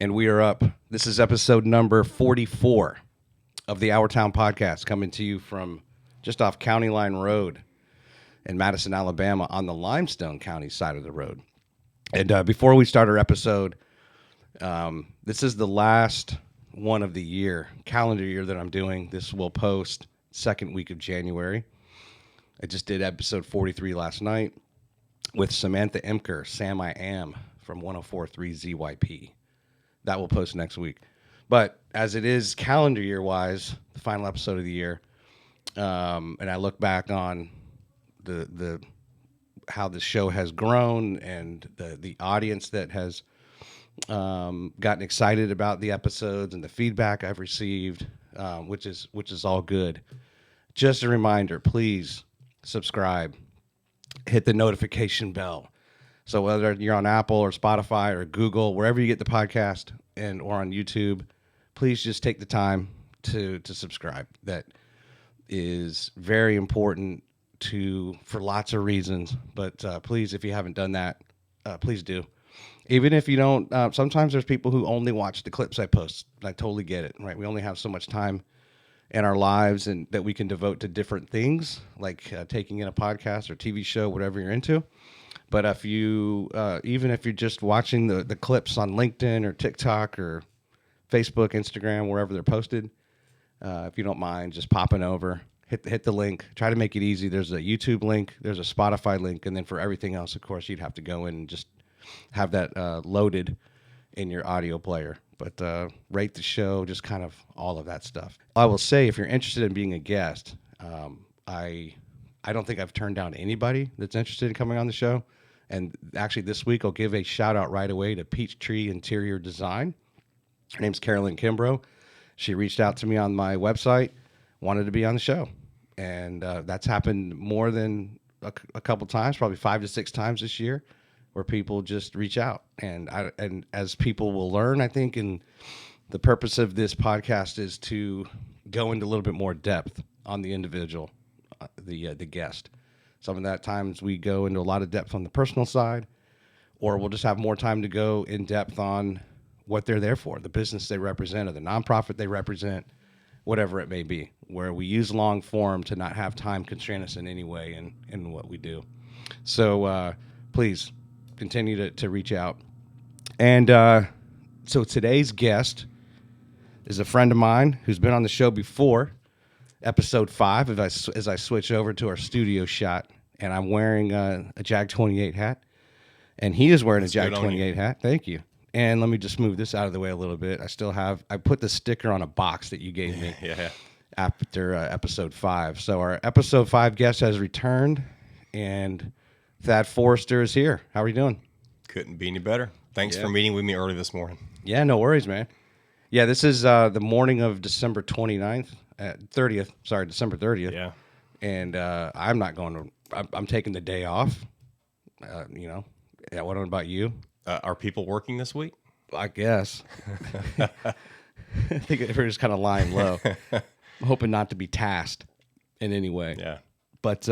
And we are up. This is episode number 44 of the Our Town podcast, coming to you from just off County Line Road in Madison, Alabama, on the Limestone County side of the road. And before we start our episode, this is the last one of the year, calendar year that I'm doing. This will post second week of January. I just did episode 43 last night with Samantha Imker, Sam I Am from 104.3 ZYP. That will post next week. But as it is calendar year-wise, the final episode of the year, and I look back on the how the show has grown and the audience that has gotten excited about the episodes and the feedback I've received, which is all good. Just a reminder, please subscribe, hit the notification bell. So whether you're on Apple or Spotify or Google, wherever you get the podcast or on YouTube, please just take the time to subscribe. That is very important for lots of reasons. But please, if you haven't done that, please do. Even if you don't, sometimes there's people who only watch the clips I post. I totally get it, right? We only have so much time in our lives and that we can devote to different things, like taking in a podcast or TV show, whatever you're into. But if you, even if you're just watching the clips on LinkedIn or TikTok or Facebook, Instagram, wherever they're posted, if you don't mind just popping over, hit the link. Try to make it easy. There's a YouTube link, there's a Spotify link, and then for everything else, of course, you'd have to go in and just have that loaded in your audio player. But rate the show, just kind of all of that stuff. I will say, if you're interested in being a guest, I don't think I've turned down anybody that's interested in coming on the show. And actually, this week, I'll give a shout-out right away to Peachtree Interior Design. Her name's Carolyn Kimbrough. She reached out to me on my website, wanted to be on the show. And that's happened more than a couple times, probably 5 to 6 times this year, where people just reach out. And as people will learn, I think, and the purpose of this podcast is to go into a little bit more depth on the individual, the guest. Some of that times we go into a lot of depth on the personal side, or we'll just have more time to go in depth on what they're there for, the business they represent or the nonprofit they represent, whatever it may be, where we use long form to not have time constrain us in any way in what we do. So please continue to reach out. And so today's guest is a friend of mine who's been on the show before, episode 5, as I switch over to our studio shot, and I'm wearing a Jag 28 hat, and he is wearing a Jag 28 hat. Thank you. And let me just move this out of the way a little bit. I put the sticker on a box that you gave me after episode 5. So our episode 5 guest has returned, and Thad Forrester is here. How are you doing? Couldn't be any better. Thanks for meeting with me early this morning. Yeah, no worries, man. Yeah, this is the morning of December 29th. 30th, sorry, December 30th. Yeah. And I'm not going to, I'm taking the day off. Yeah, what about you? Are people working this week? I guess. I think we're just kind of lying low. I'm hoping not to be tasked in any way. Yeah. But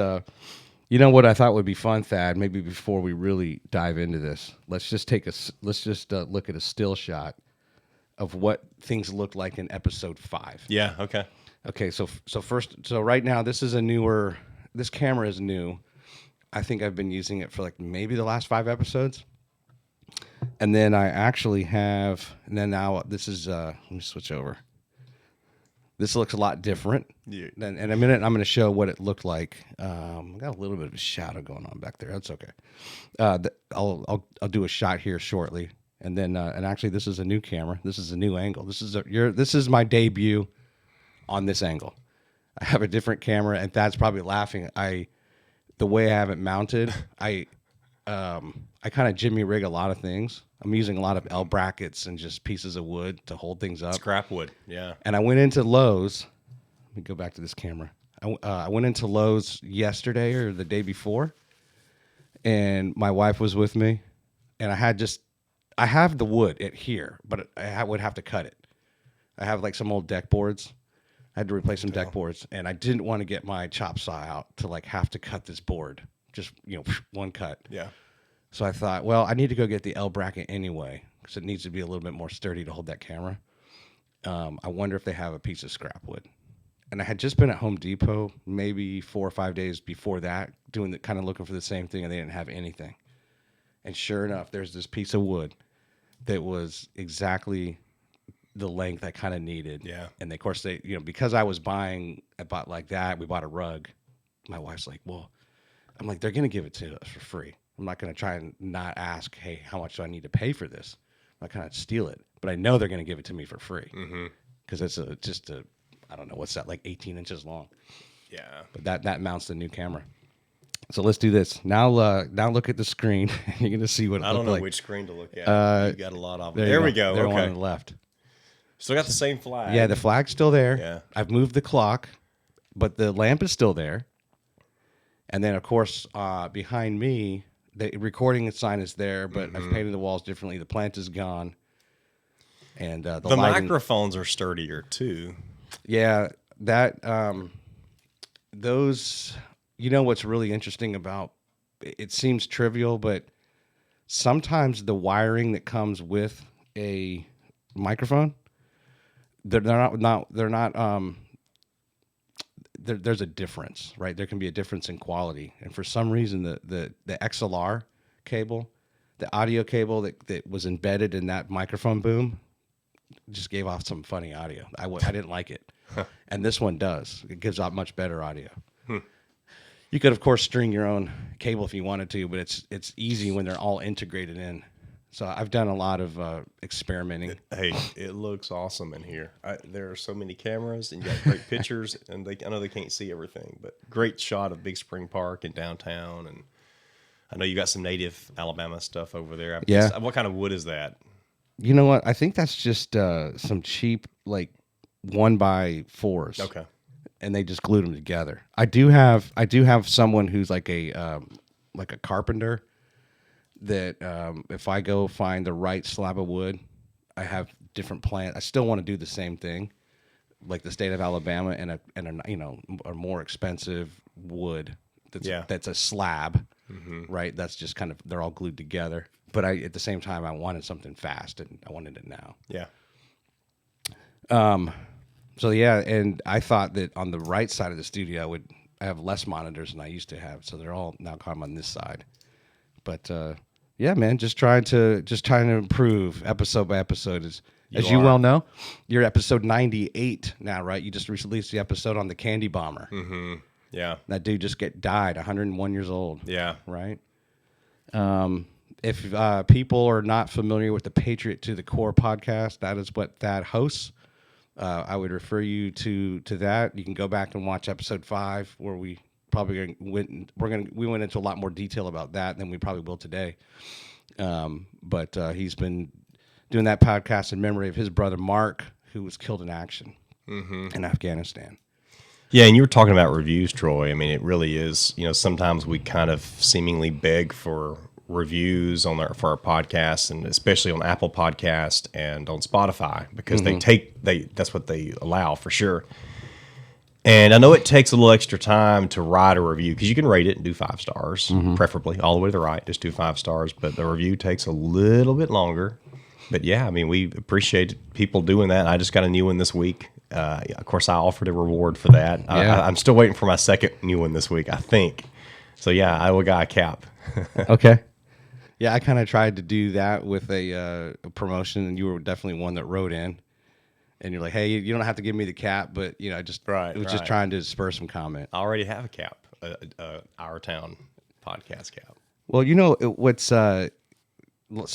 you know what I thought would be fun, Thad? Maybe before we really dive into this, let's just look at a still shot of what things looked like in episode 5. Yeah. Okay. Okay, so right now this camera is new. I think I've been using it for like maybe the last 5 episodes. And then I actually have, and then now this is, let me switch over. This looks a lot different. Yeah. And in a minute, I'm going to show what it looked like. Got a little bit of a shadow going on back there. That's okay. I'll do a shot here shortly. And then, and actually this is a new camera. This is a new angle. This is my debut on this angle. I have a different camera, and Thad's probably laughing. The way I have it mounted, I kind of jimmy rig a lot of things. I'm using a lot of L brackets and just pieces of wood to hold things up. Scrap wood, yeah. And I went into Lowe's. Let me go back to this camera. I went into Lowe's yesterday or the day before, and my wife was with me, and I have the wood here, but I would have to cut it. I have like some old deck boards. I had to replace some deck boards, and I didn't want to get my chop saw out to like have to cut this board. Just, one cut. Yeah. So I thought, well, I need to go get the L bracket anyway, because it needs to be a little bit more sturdy to hold that camera. I wonder if they have a piece of scrap wood. And I had just been at Home Depot maybe 4 or 5 days before that, doing the kind of looking for the same thing, and they didn't have anything. And sure enough, there's this piece of wood that was exactly the length I kind of needed. Yeah. And of course because I bought like that, we bought a rug. My wife's like, well, I'm like, they're going to give it to us for free. I'm not going to try and not ask, hey, how much do I need to pay for this? I'm not going to steal it, but I know they're going to give it to me for free because it's I don't know, what's that, like 18 inches long. Yeah. But that mounts the new camera. So let's do this. Now look at the screen. You're going to see what it looks like. I don't know which screen to look at. You got a lot of them. There we go. There, okay. one on the left. Still got the same flag. Yeah, the flag's still there. Yeah. I've moved the clock, but the lamp is still there. And then, of course, behind me, the recording sign is there, but I've painted the walls differently. The plant is gone. And the lighting, microphones are sturdier, too. Yeah, that those. What's really interesting about it seems trivial, but sometimes the wiring that comes with a microphone, there's a difference, right? There can be a difference in quality, and for some reason, the XLR cable, the audio cable that was embedded in that microphone boom, just gave off some funny audio. I didn't like it, and this one does. It gives out much better audio. You could, of course, string your own cable if you wanted to, but it's easy when they're all integrated in. So I've done a lot of experimenting. Hey, it looks awesome in here. There are so many cameras, and you got great pictures. And I know they can't see everything, but great shot of Big Spring Park and downtown. And I know you got some native Alabama stuff over there. Yeah. What kind of wood is that? You know what? I think that's just some cheap, like 1x4s. Okay. And they just glued them together. I do have someone who's like a carpenter that if I go find the right slab of wood, I have different plans. I still want to do the same thing, like the state of Alabama and a more expensive wood that's a slab, right? That's just kind of, they're all glued together. But at the same time, I wanted something fast and I wanted it now. Yeah. So yeah, and I thought that on the right side of the studio I have less monitors than I used to have, so they're all now come on this side. But yeah, man, just trying to improve episode by episode. As you well know, you're episode 98 now, right? You just released the episode on the Candy Bomber. Mm-hmm. Yeah, that dude just died, 101 years old. Yeah, right. If people are not familiar with the Patriot to the Core podcast, that is what Thad hosts. I would refer you to that. You can go back and watch episode 5, where we probably went into a lot more detail about that than we probably will today. But he's been doing that podcast in memory of his brother Mark, who was killed in action in Afghanistan. Yeah, and you were talking about reviews, Troy. I mean, it really is. Sometimes we kind of seemingly beg for reviews for our podcast, and especially on Apple Podcast and on Spotify, because that's what they allow for sure. And I know it takes a little extra time to write a review, because you can rate it and do 5 stars, preferably all the way to the right, just do 5 stars. But the review takes a little bit longer. But yeah, I mean, we appreciate people doing that. I just got a new one this week. Of course, I offered a reward for that. Yeah. I'm still waiting for my second new one this week, I think. So yeah, I will got a cap. Okay. Yeah, I kind of tried to do that with a promotion, and you were definitely one that wrote in. And you're like, hey, you don't have to give me the cap, but just trying to spur some comment. I already have a cap, Our Town podcast cap. Well, what's so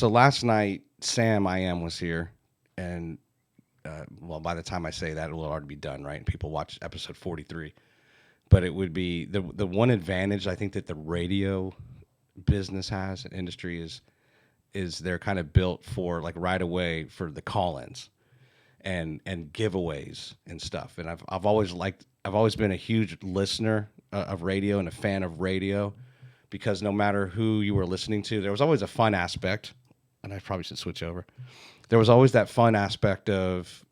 last night Sam I Am was here, and by the time I say that, it will already be done, right? And people watch episode 43. But it would be the one advantage I think that the radio business has, and industry is they're kind of built for, like, right away for the call-ins and giveaways and stuff. And I've always been a huge listener of radio and a fan of radio, because no matter who you were listening to, there was always a fun aspect. And I probably should switch over. There was always that fun aspect of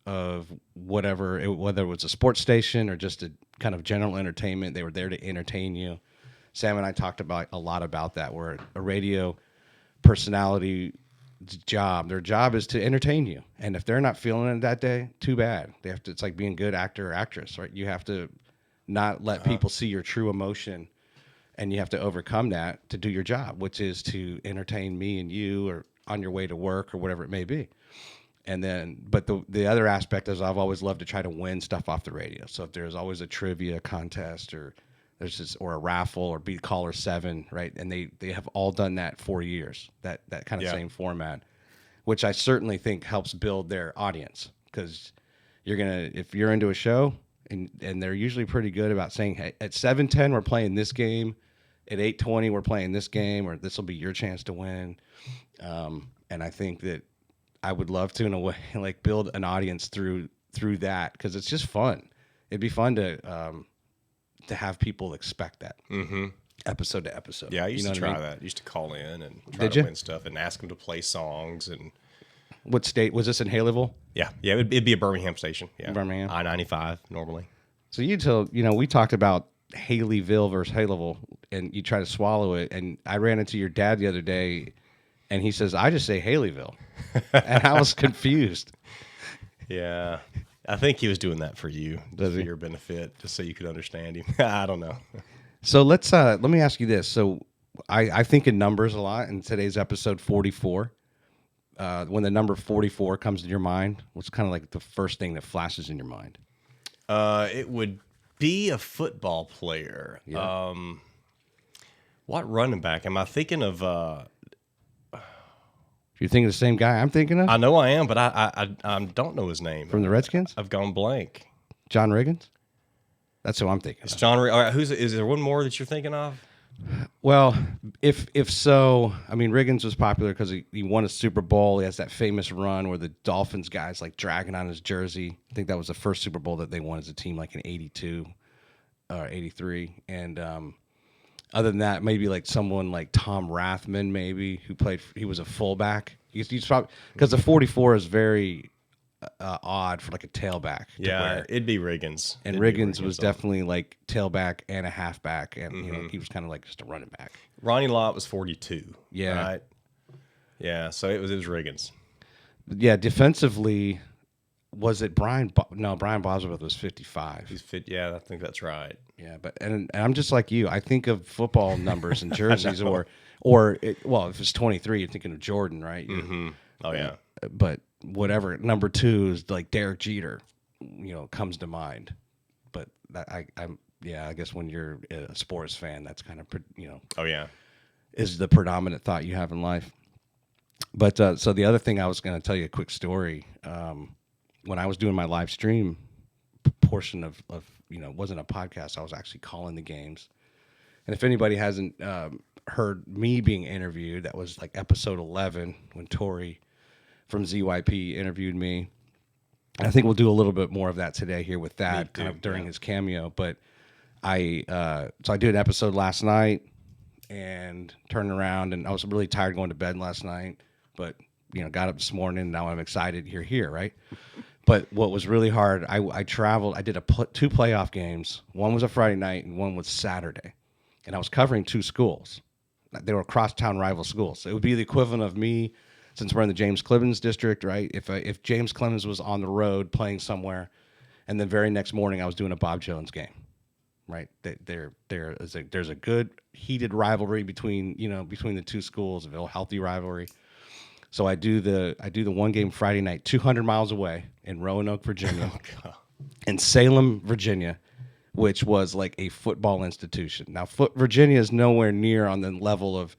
whether it was a sports station or just a kind of general entertainment. They were there to entertain you. Sam and I talked about a lot about that, where a radio personality job. Their job is to entertain you. And if they're not feeling it that day, too bad. They have to. It's like being a good actor or actress, right? You have to not let people see your true emotion, and you have to overcome that to do your job, which is to entertain me and you, or on your way to work or whatever it may be. And then, but the other aspect is I've always loved to try to win stuff off the radio. So if there's always a trivia contest or or a raffle or beat caller 7, right? And they have all done that for years, that kind of same format, which I certainly think helps build their audience, because if you're into a show and they're usually pretty good about saying, hey, at 7:10 we're playing this game, at 8:20 we're playing this game, or this will be your chance to win. And I think that I would love to, in a way, like build an audience through that, because it's just fun. It'd be fun to have people expect that episode to episode. Yeah, I used to try that. I used to call in and try to win stuff and ask them to play songs. And what state was this, in Haleyville? Yeah, it'd be a Birmingham station. Yeah, Birmingham. I-95 normally. So we talked about Haleyville versus Haleyville, and you try to swallow it. And I ran into your dad the other day, and he says, I just say Haleyville. And I was confused. Yeah. I think he was doing that for you, for your benefit, just so you could understand him. I don't know. So let me ask you this. So I think in numbers a lot. In today's episode 44, when the number 44 comes to your mind, what's kind of like the first thing that flashes in your mind? It would be a football player. Yeah. What running back? Am I thinking of... You're thinking of the same guy I'm thinking of? I know I am, but I don't know his name. From the Redskins? I've gone blank. John Riggins? That's who I'm thinking it's of. John Riggins. All right, is there one more that you're thinking of? Well, if so, I mean, Riggins was popular because he won a Super Bowl. He has that famous run where the Dolphins guys like dragging on his jersey. I think that was the first Super Bowl that they won as a team, like in 82 or 83. And other than that, maybe like someone like Tom Rathman, maybe, he was a fullback. He's probably, because the 44 is very odd for like a tailback. Yeah, it'd be Riggins. And Riggins was definitely like tailback and a halfback, and he was kind of like just a running back. Ronnie Lott was 42. Yeah, right. Yeah, so it was Riggins. Yeah, defensively, was it Brian? No, Brian Bosworth was 55. He's fit. Yeah, I think that's right. Yeah, but and I'm just like you. I think of football numbers and jerseys, or if it's 23, you're thinking of Jordan, right? Mm-hmm. Oh yeah. But whatever, number 2 is like Derek Jeter, comes to mind. But I guess when you're a sports fan, that's kind of Oh yeah, is the predominant thought you have in life. But so the other thing, I was going to tell you a quick story. When I was doing my live stream portion of it wasn't a podcast, I was actually calling the games. And if anybody hasn't heard me being interviewed, that was like episode 11 when Tori from ZYP interviewed me. And I think we'll do a little bit more of that today here with that kind of during his cameo. But I did an episode last night and turned around, and I was really tired going to bed last night, but got up this morning, and now I'm excited you're here, right? But what was really hard, I traveled. I did 2 playoff games. One was a Friday night, and one was Saturday. And I was covering 2 schools. They were crosstown rival schools. So it would be the equivalent of me, since we're in the James Clemens district, right? If James Clemens was on the road playing somewhere, and the very next morning I was doing a Bob Jones game, right? There's a good heated rivalry between the 2 schools, a real healthy rivalry. So I do the one game Friday night, 200 miles away in Roanoke, Virginia, in Salem, Virginia, which was like a football institution. Now, Virginia is nowhere near on the level of,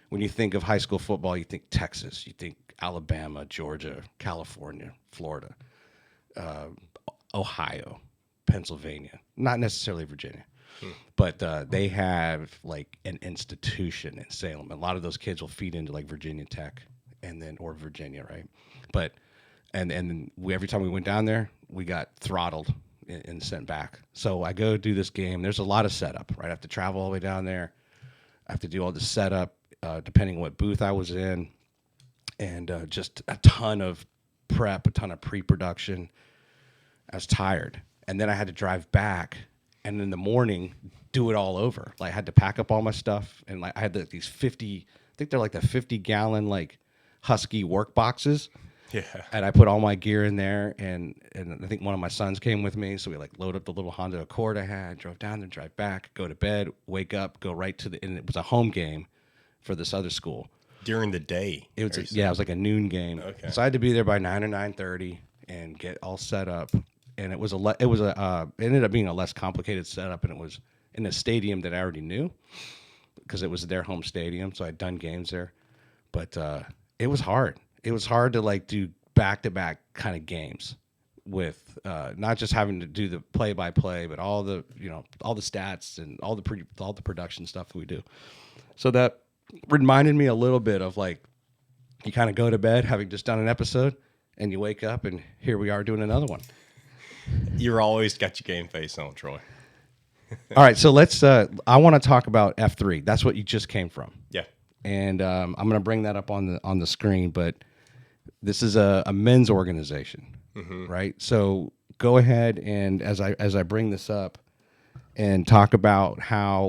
when you think of high school football, you think Texas, you think Alabama, Georgia, California, Florida, Ohio, Pennsylvania, not necessarily Virginia. But they have like an institution in Salem. A lot of those kids will feed into like Virginia Tech or Virginia, right? But and every time we went down there, we got throttled and sent back. So I go do this game. There's a lot of setup, right? I have to travel all the way down there. I have to do all the setup, depending on what booth I was in, and just a ton of prep, a ton of pre-production. I was tired, and then I had to drive back, and in the morning do it all over. Like I had to pack up all my stuff, and like I had these 50, I think they're like the 50-gallon like Husky work boxes. Yeah. And I put all my gear in there, and I think one of my sons came with me, so we like load up the little Honda Accord I had, drove down there, drive back, go to bed, wake up, go right to and it was a home game for this other school. During the day? It was it was like a noon game. Okay. So I had to be there by 9 or 9:30 and get all set up. And it ended up being a less complicated setup, and it was in a stadium that I already knew because it was their home stadium, so I'd done games there. But it was hard. It was hard to like do back-to-back kind of games with not just having to do the play-by-play, but all the stats and all the production stuff that we do. So that reminded me a little bit of like you kind of go to bed having just done an episode, and you wake up and here we are doing another one. You're always got your game face on, Troy. All right, so let's. I want to talk about F3. That's what you just came from. Yeah. And I'm going to bring that up on the screen, but this is a men's organization, right? So go ahead and as I bring this up and talk about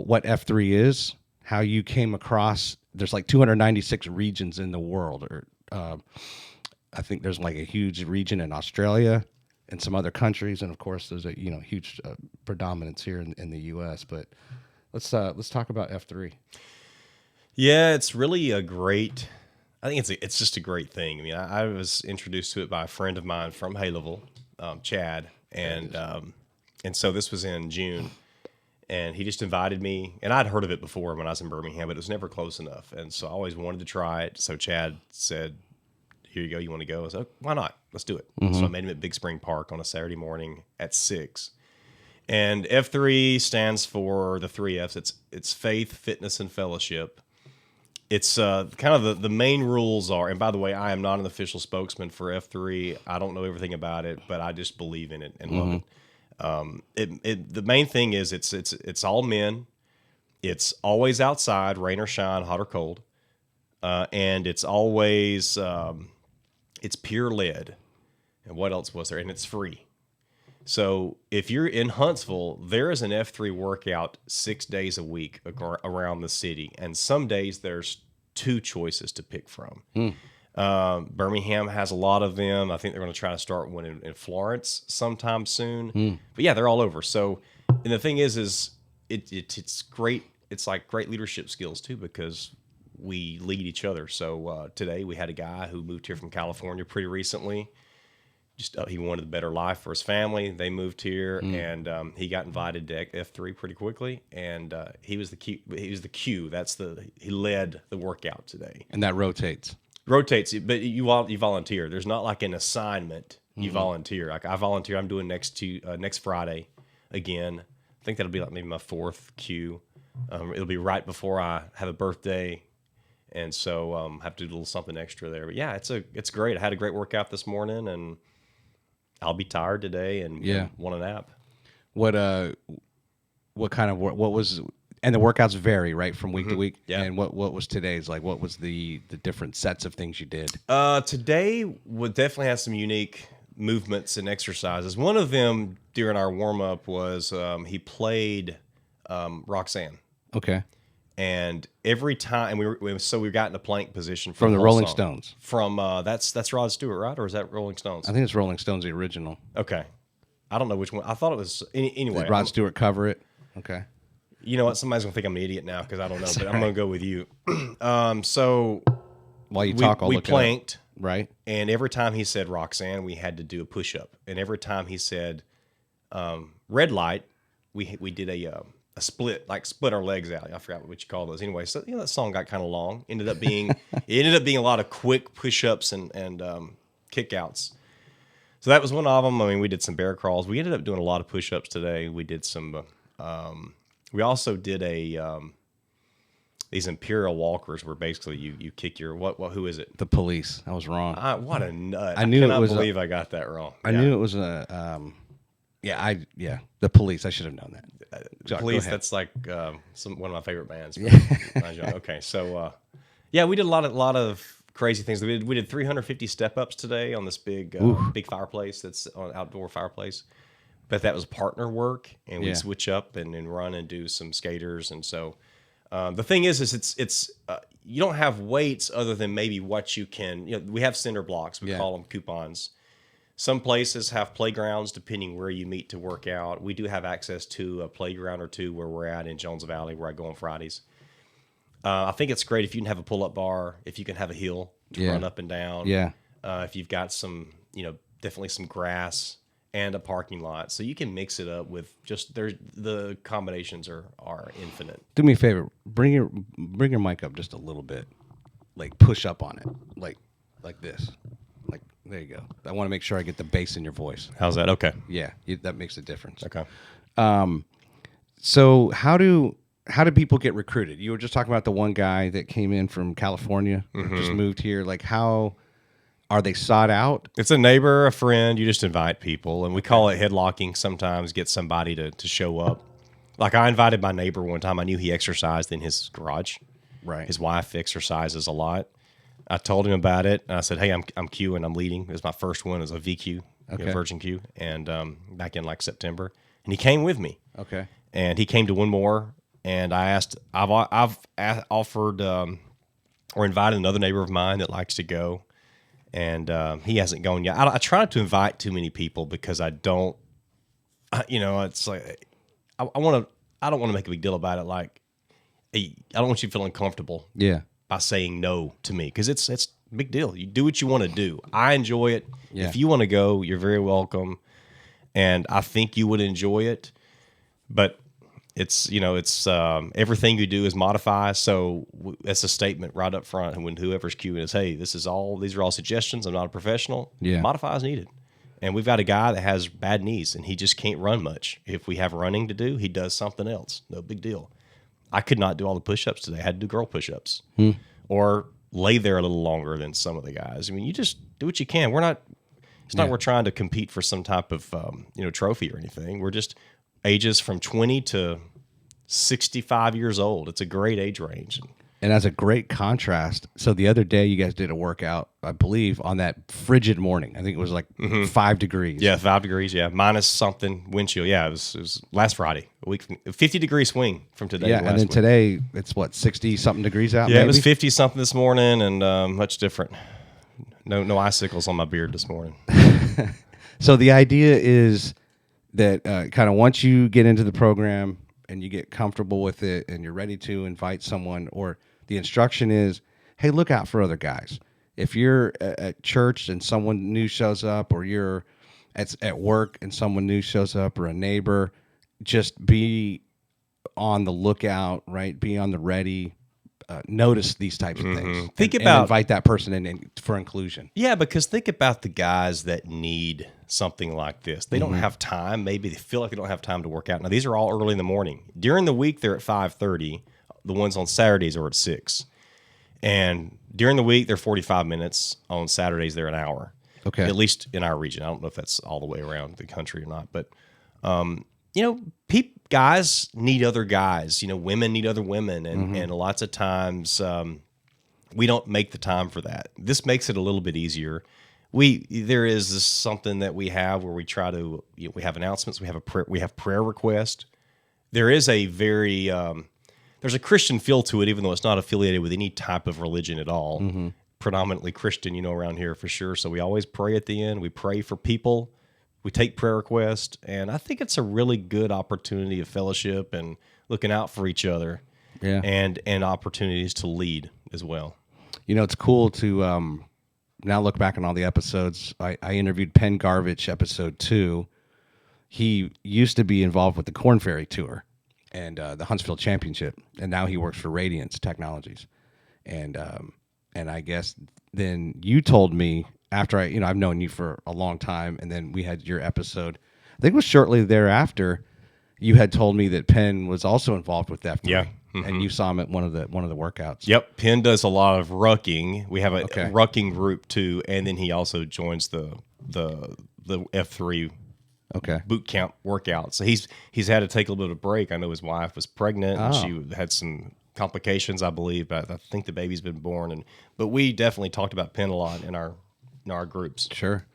what F3 is, how you came across. There's like 296 regions in the world, or I think there's like a huge region in Australia and some other countries, and of course there's a huge predominance here in the U.S. But let's talk about F3. Yeah, it's really a great. I think it's just a great thing. I mean, I was introduced to it by a friend of mine from Haleyville, Chad, and so this was in June, and he just invited me, and I'd heard of it before when I was in Birmingham, but it was never close enough, and so I always wanted to try it. So Chad said, "Here you go. You want to go?" I was like, "Why not? Let's do it." So I met him at Big Spring Park on a Saturday morning at 6. And F3 stands for the 3 Fs. It's faith, fitness, and fellowship. It's kind of the main rules are, and by the way, I am not an official spokesman for F3. I don't know everything about it, but I just believe in it and love it. The main thing is it's all men. It's always outside, rain or shine, hot or cold, and it's always it's pure lead. And what else was there? And it's free. So if you're in Huntsville, there is an F3 workout 6 days a week around the city. And some days there's 2 choices to pick from. Birmingham has a lot of them. I think they're going to try to start one in Florence sometime soon. But yeah, they're all over. So, and the thing is it's great. It's like great leadership skills too, because we lead each other. So today we had a guy who moved here from California pretty recently. Just he wanted a better life for his family. They moved here, and he got invited to F3 pretty quickly. And he was the Q. He was the Q. He led the workout today. And that rotates, but you volunteer. There's not like an assignment. You volunteer. Like I volunteer. I'm doing next Friday again. I think that'll be like maybe my 4th Q. It'll be right before I have a birthday. And so have to do a little something extra there. But yeah, it's great. I had a great workout this morning, and I'll be tired today and want a nap. What kind of what was, and the workouts vary, right, from week to week. Yeah. And what was today's like? What was the different sets of things you did? Today would definitely have some unique movements and exercises. One of them during our warm up was he played Roxanne. Okay. And every time, and we got in a plank position from the Rolling song. Stones. From that's Rod Stewart, right? Or is that Rolling Stones? I think it's Rolling Stones, the original. Okay, I don't know which one. I thought it was anyway. Did Rod Stewart cover it? Okay. You know what? Somebody's gonna think I'm an idiot now because I don't know, but I'm gonna go with you. So while you talk, we planked, right? And every time he said Roxanne, we had to do a push up, and every time he said red light, we did a split our legs out. I forgot what you call those. Anyway, so that song got kind of long. It ended up being a lot of quick push-ups and kick-outs. So that was one of them. I mean, we did some bear crawls. We ended up doing a lot of push-ups today. We did some. We also did these imperial walkers, where basically you kick your who is it? The police. I was wrong. What a nut! I knew I cannot believe I got that wrong. I knew it was a. The police. I should have known that. Police. That's like one of my favorite bands. Okay, so we did a lot of crazy things. We did 350 step ups today on this big fireplace. That's an outdoor fireplace. But that was partner work, and we'd switch up and run and do some skaters. And so the thing is it's you don't have weights other than maybe what you can. We have cinder blocks. We call them coupons. Some places have playgrounds depending where you meet to work out. We do have access to a playground or two where we're at in Jones Valley, where I go on Fridays. I think it's great if you can have a pull-up bar, if you can have a hill to run up and down. Yeah. If you've got some, definitely some grass and a parking lot, so you can mix it up with just the combinations are infinite. Do me a favor, bring your mic up just a little bit, like push up on it, like this, like there you go. I want to make sure I get the bass in your voice. How's that? Okay. Yeah, that makes a difference. Okay. So how do people get recruited? You were just talking about the one guy that came in from California, just moved here. Like, how are they sought out? It's a neighbor, a friend. You just invite people, and we call it headlocking. Sometimes get somebody to show up. Like I invited my neighbor one time. I knew he exercised in his garage. Right. His wife exercises a lot. I told him about it, and I said, "Hey, I'm Q, and I'm leading. This is my first one as a VQ, Virgin Q, and back in like September." And he came with me. Okay. And he came to one more, and I asked. I've offered or invited another neighbor of mine that likes to go, and he hasn't gone yet. I try not to invite too many people because I don't. It's like I don't want to make a big deal about it. Like, I don't want you feeling comfortable. Yeah. By saying no to me, because it's a big deal. You do what you want to do. I enjoy it. Yeah. If you want to go, you're very welcome, and I think you would enjoy it. But it's everything you do is modify. So that's a statement right up front. And when whoever's queuing is, hey, these are all suggestions. I'm not a professional. Yeah. Modify is needed. And we've got a guy that has bad knees, and he just can't run much. If we have running to do, he does something else. No big deal. I could not do all the push-ups today. I had to do girl push-ups or lay there a little longer than some of the guys. I mean, you just do what you can. It's not we're trying to compete for some type of trophy or anything. We're just ages from 20 to 65 years old. It's a great age range. And as a great contrast, so the other day you guys did a workout, I believe, on that frigid morning. I think it was like 5 degrees. Yeah, 5 degrees. Yeah, minus something wind chill. Yeah, it was last Friday, a week, 50-degree swing from today. Yeah, and then today it's what, 60-something degrees out? Yeah, maybe? It was 50-something this morning, and much different. No icicles on my beard this morning. So the idea is that kind of once you get into the program and you get comfortable with it and you're ready to invite someone, or the instruction is, hey, look out for other guys. If you're at church and someone new shows up, or you're at work and someone new shows up, or a neighbor, just be on the lookout, right? Be on the ready. Notice these types of things. Think and about invite that person in for inclusion. Yeah, because think about the guys that need something like this. They don't have time. Maybe they feel like they don't have time to work out. Now, these are all early in the morning. During the week, they're at 5:30. The ones on Saturdays are at 6. And during the week, they're 45 minutes. On Saturdays, they're an hour. Okay. At least in our region. I don't know if that's all the way around the country or not. But, guys need other guys. Women need other women. And lots of times we don't make the time for that. This makes it a little bit easier. There is something that we have where we try to, we have announcements. We have prayer requests. There is a very... there's a Christian feel to it, even though it's not affiliated with any type of religion at all. Predominantly Christian, around here for sure. So we always pray at the end. We pray for people. We take prayer requests. And I think it's a really good opportunity of fellowship and looking out for each other. Yeah. And opportunities to lead as well. It's cool to now look back on all the episodes. I interviewed Penn Garvich, episode 2. He used to be involved with the Corn Ferry Tour and the Huntsville Championship, and now he works for Radiance Technologies. And I guess then you told me after I've known you for a long time, and then we had your episode. I think it was shortly thereafter you had told me that Penn was also involved with F3. Yeah. And you saw him at one of the workouts. Yep, Penn does a lot of rucking. We have a rucking group too, and then he also joins the F3 boot camp workout. So he's had to take a little bit of a break. I know his wife was pregnant and she had some complications, I believe, but I think the baby's been born. But we definitely talked about Penn a lot in our groups. Sure.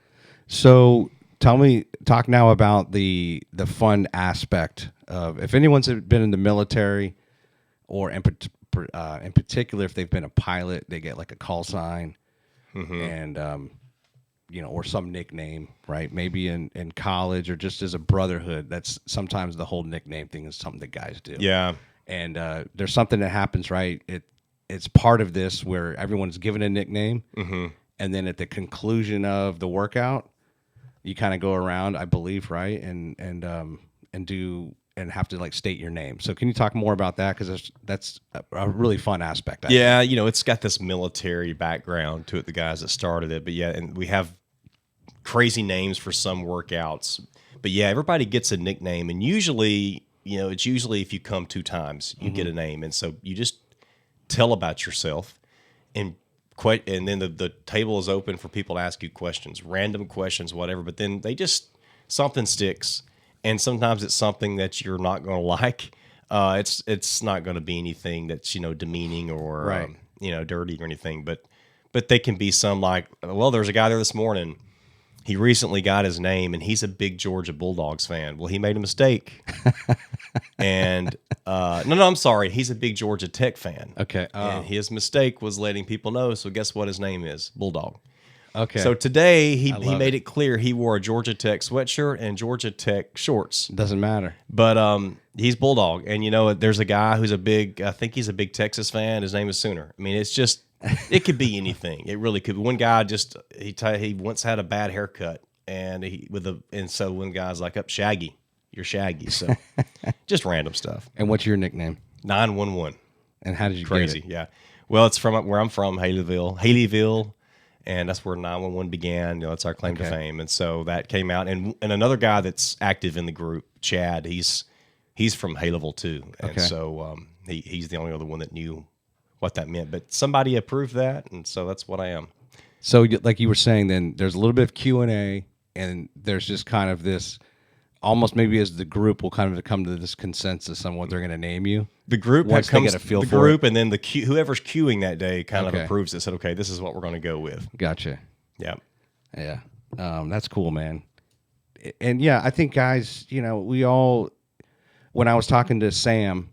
So talk now about the fun aspect of, if anyone's been in the military or in in particular, if they've been a pilot, they get like a call sign, and or some nickname, right? Maybe in college or just as a brotherhood. That's sometimes the whole nickname thing is something that guys do. Yeah. And there's something that happens, right? It's part of this where everyone's given a nickname, and then at the conclusion of the workout, you kind of go around, I believe, right, and have to like state your name. So can you talk more about that? Because that's a really fun aspect. I think. It's got this military background to it, the guys that started it. But yeah, and we have crazy names for some workouts. But yeah, everybody gets a nickname. And usually, it's usually if you come 2 times, you get a name. And so you just tell about yourself. And then the table is open for people to ask you questions, random questions, whatever. But then something sticks. And sometimes it's something that you're not going to like. It's not going to be anything that's demeaning or right. Dirty or anything. But they can be some like, well, there's a guy there this morning. He recently got his name, and he's a big Georgia Bulldogs fan. Well, he made a mistake, and no, I'm sorry, he's a big Georgia Tech fan. Okay, and his mistake was letting people know. So guess what his name is? Bulldog. Okay. So today he made it clear he wore a Georgia Tech sweatshirt and Georgia Tech shorts. Doesn't matter. But he's Bulldog. And there's a guy who's I think he's a big Texas fan. His name is Sooner. I mean, it's just, it could be anything. It really could be. One guy he once had a bad haircut and so one guy's like, up Shaggy. You're Shaggy. So just random stuff. And what's your nickname? 911. And how did you Crazy, get it? Yeah. Well, it's from where I'm from, Haleyville. And that's where 911 began. That's our claim to fame. And so that came out. And another guy that's active in the group, Chad, he's from Haleyville too. And so he's the only other one that knew what that meant. But somebody approved that, and so that's what I am. So like you were saying, then there's a little bit of Q&A, and there's just kind of this, almost maybe as the group will kind of come to this consensus on what they're going to name you. The group once they get a feel for it. And then whoever's queuing that day kind of approves it. Said, okay, this is what we're going to go with. Gotcha. Yeah. That's cool, man. And yeah, I think guys, we all. When I was talking to Sam,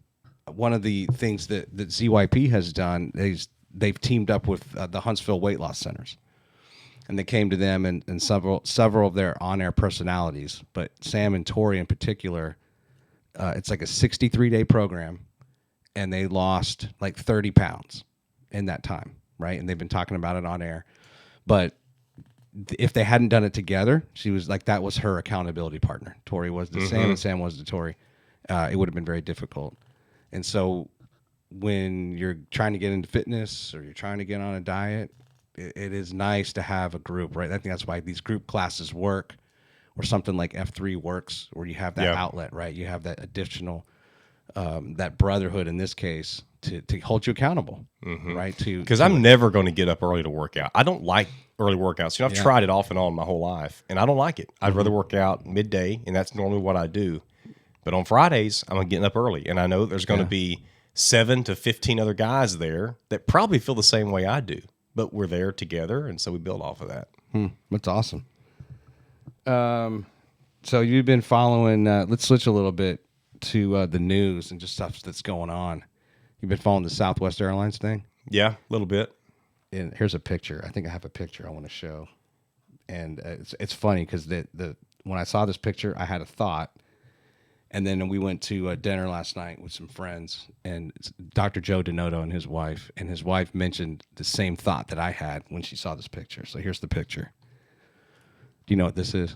one of the things that ZYP has done is they've teamed up with the Huntsville Weight Loss Centers, and they came to them and several of their on-air personalities, but Sam and Tori in particular. It's like a 63-day program. And they lost like 30 pounds in that time, right? And they've been talking about it on air. But if they hadn't done it together, she was like, that was her accountability partner. Tori was to Sam, and Sam was to Tori. It would have been very difficult. And so when you're trying to get into fitness or you're trying to get on a diet, it is nice to have a group, right? I think that's why these group classes work, or something like F3 works, where you have that outlet, right? You have that additional... that brotherhood in this case to hold you accountable, right? Because I'm never going to get up early to work out. I don't like early workouts. I've tried it off and on my whole life, and I don't like it. I'd rather work out midday, and that's normally what I do. But on Fridays, I'm getting up early, and I know there's going to be 7 to 15 other guys there that probably feel the same way I do. But we're there together, and so we build off of that. That's awesome. So you've been following. Let's switch a little bit to the news and just stuff that's going on. You've been following the Southwest Airlines thing? Yeah, a little bit. And here's a picture. I think I have a picture I want to show. And it's funny because when I saw this picture, I had a thought. And then we went to dinner last night with some friends, and it's Dr. Joe Denoto and his wife mentioned the same thought that I had when she saw this picture. So here's the picture. Do you know what this is?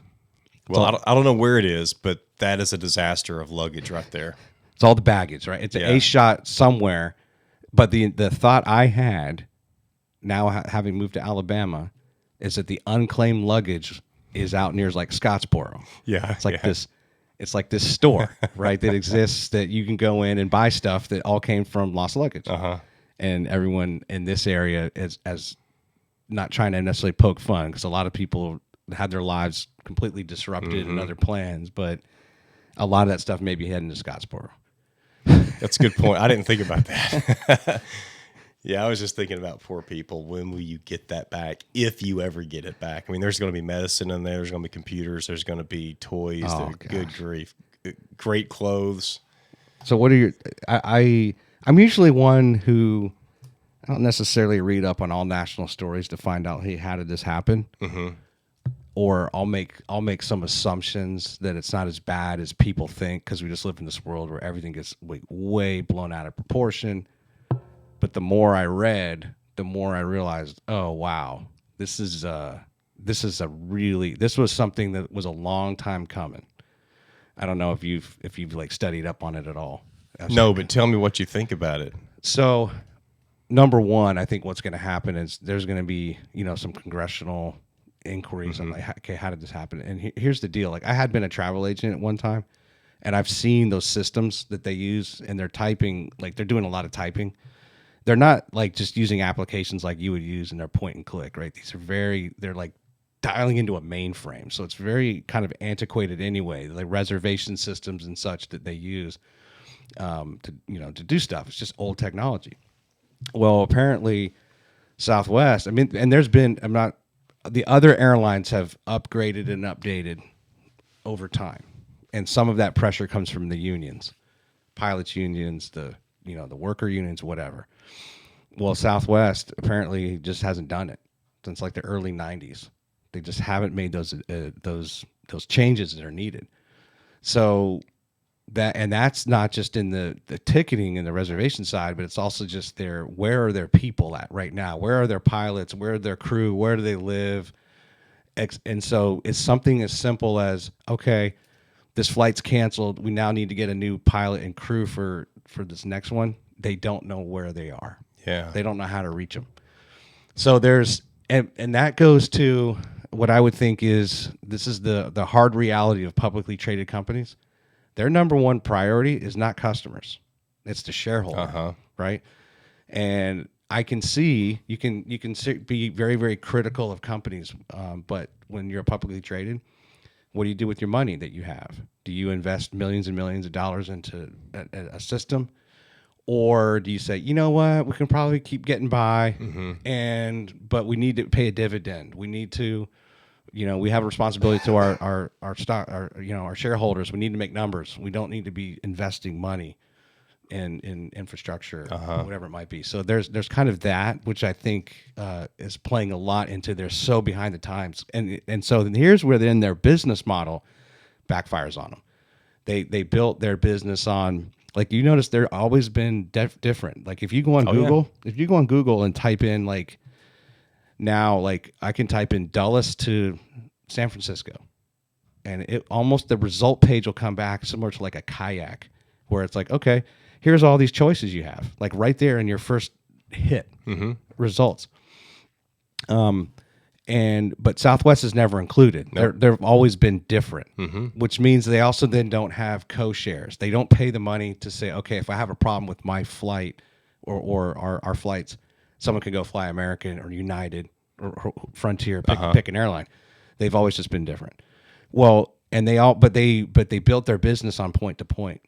Well, I don't know where it is, but that is a disaster of luggage right there. It's all the baggage, right? It's an A shot somewhere. But the thought I had, now having moved to Alabama, is that the unclaimed luggage is out near like Scottsboro. Yeah. It's like this. It's like this store, right, that exists that you can go in and buy stuff that all came from lost luggage. And everyone in this area is as not trying to necessarily poke fun, because a lot of people had their lives completely disrupted and other plans, but a lot of that stuff may be heading to Scottsboro. That's a good point. I didn't think about that. Yeah, I was just thinking about poor people. When will you get that back, if you ever get it back? I mean, there's going to be medicine in there. There's going to be computers. There's going to be toys. Good grief. Great clothes. So what are your... I'm usually one who I don't necessarily read up on all national stories to find out, hey, how did this happen? Mm-hmm. Or I'll make some assumptions that it's not as bad as people think because we just live in this world where everything gets way blown out of proportion. But the more I read, the more I realized, oh wow, this was something that was a long time coming. I don't know if you've like studied up on it at all. No, but tell me what you think about it. So, number one, I think what's going to happen is there's going to be some congressional inquiries on like, okay, how did this happen? And here's the deal: like I had been a travel agent at one time, and I've seen those systems that they use, and they're typing, like they're doing a lot of typing. They're not like just using applications like you would use in their point and click, right? They're like dialing into a mainframe. So it's very kind of antiquated anyway, like reservation systems and such that they use to do stuff. It's just old technology. Well, apparently Southwest, and the other airlines have upgraded and updated over time. And some of that pressure comes from the unions, pilots unions, the worker unions, whatever. Well, Southwest apparently just hasn't done it since like the early 90s. They just haven't made those changes that are needed. So that's not just in the ticketing and the reservation side, but it's also just where are their people at right now? Where are their pilots? Where are their crew? Where do they live? And so it's something as simple as, okay, this flight's canceled. We now need to get a new pilot and crew for this next one. They don't know where they are. Yeah. They don't know how to reach them. So and that goes to what I would think is this is the hard reality of publicly traded companies. Their number one priority is not customers. It's the shareholder, right? And I can see you can be very, very critical of companies, but when you're publicly traded, what do you do with your money that you have? Do you invest millions and millions of dollars into a system? Or do you say, you know what, we can probably keep getting by, but we need to pay a dividend. We need to, we have a responsibility to our stock, our shareholders. We need to make numbers. We don't need to be investing money in infrastructure, whatever it might be. So there's kind of that, which I think is playing a lot into they're so behind the times. And so here's where then their business model backfires on them. They built their business on, like, you notice they're always been different. Like if you go on Google and type in like I can type in Dulles to San Francisco, and it almost the result page will come back similar to like a kayak, where it's like, okay, here's all these choices you have, like right there in your first hit results. But Southwest is never included. Nope. They've always been different, which means they also then don't have co-shares. They don't pay the money to say, okay, if I have a problem with my flight or our flights, someone can go fly American or United or Frontier, pick an airline. They've always just been different. Well, and but they built their business on point to point.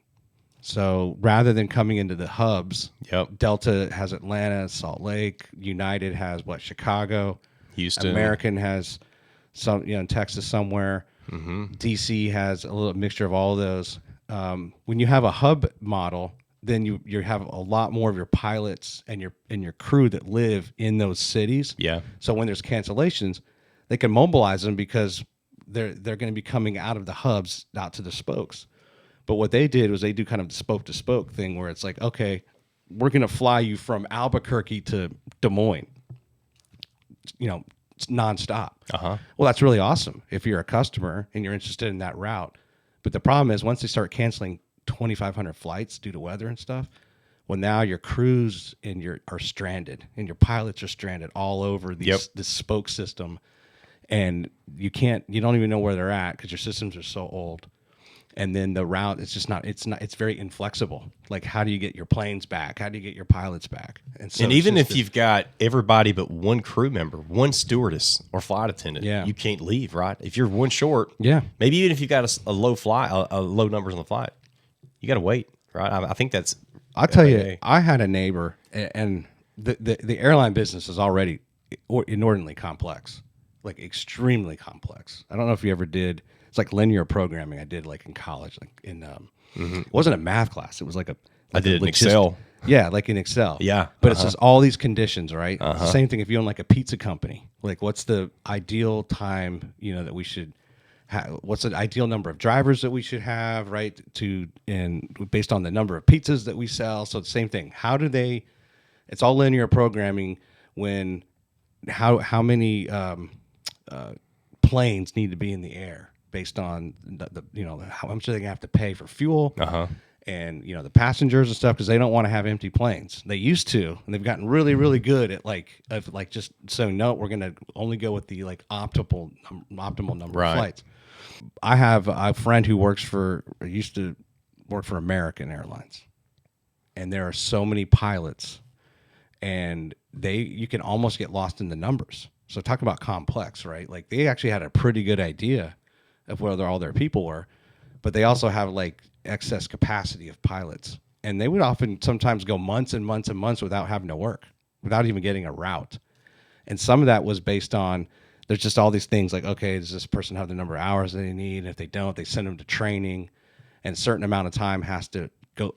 So rather than coming into the hubs, Delta has Atlanta, Salt Lake, United has Chicago. Houston. American has some, in Texas somewhere. DC has a little mixture of all of those. When you have a hub model, then you have a lot more of your pilots and your crew that live in those cities. Yeah. So when there's cancellations, they can mobilize them because they're going to be coming out of the hubs out to the spokes. But what they did was they do kind of the spoke to spoke thing where it's like, okay, we're going to fly you from Albuquerque to Des Moines. It's nonstop. Well, that's really awesome if you're a customer and you're interested in that route. But the problem is once they start canceling 2,500 flights due to weather and stuff, well, now your crews are stranded and your pilots are stranded all over this spoke system, and you don't even know where they're at because your systems are so old. And then the route, it's very inflexible. Like, how do you get your planes back? How do you get your pilots back? And even if you've got everybody but one crew member, one stewardess or flight attendant, you can't leave, right? If you're one short, maybe even if you got a low low numbers on the flight, you got to wait, right? I think that's. I'll tell you, I had a neighbor, and the airline business is already inordinately complex, like extremely complex. I don't know if you ever did. It's like linear programming I did like in college, like in it wasn't a math class. It was like I did it in Excel. Yeah, like in Excel. Yeah. But it's just all these conditions, right? It's Uh-huh. the same thing if you own like a pizza company. Like, what's the ideal time, that we should have? What's the ideal number of drivers that we should have, right? And based on the number of pizzas that we sell. So the same thing. How do they? It's all linear programming. When how many planes need to be in the air based on the how much are they gonna have to pay for fuel? Uh-huh. And the passengers and stuff, because they don't want to have empty planes. They used to, and they've gotten really, really good at just saying no. We're gonna only go with the optimal number of flights. I have a friend who used to work for American Airlines, and there are so many pilots, and you can almost get lost in the numbers. So talk about complex, right? Like they actually had a pretty good idea of where all their people were, but they also have excess capacity of pilots, and they would sometimes go months and months and months without having to work, without even getting a route. And some of that was based on there's just all these things like, okay, does this person have the number of hours that they need? And if they don't, they send them to training, and a certain amount of time has to go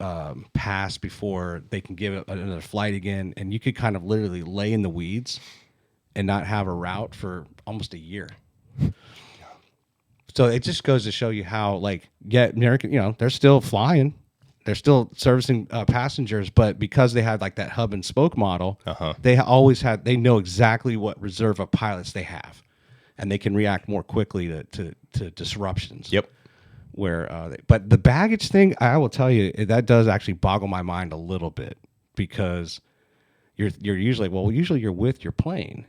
pass before they can give it another flight again. And you could kind of literally lay in the weeds and not have a route for almost a year. So it just goes to show you how, American, they're still flying, they're still servicing passengers, but because they had that hub and spoke model, they know exactly what reserve of pilots they have, and they can react more quickly to disruptions. Yep. But the baggage thing, I will tell you, that does actually boggle my mind a little bit, because you're usually you're with your plane.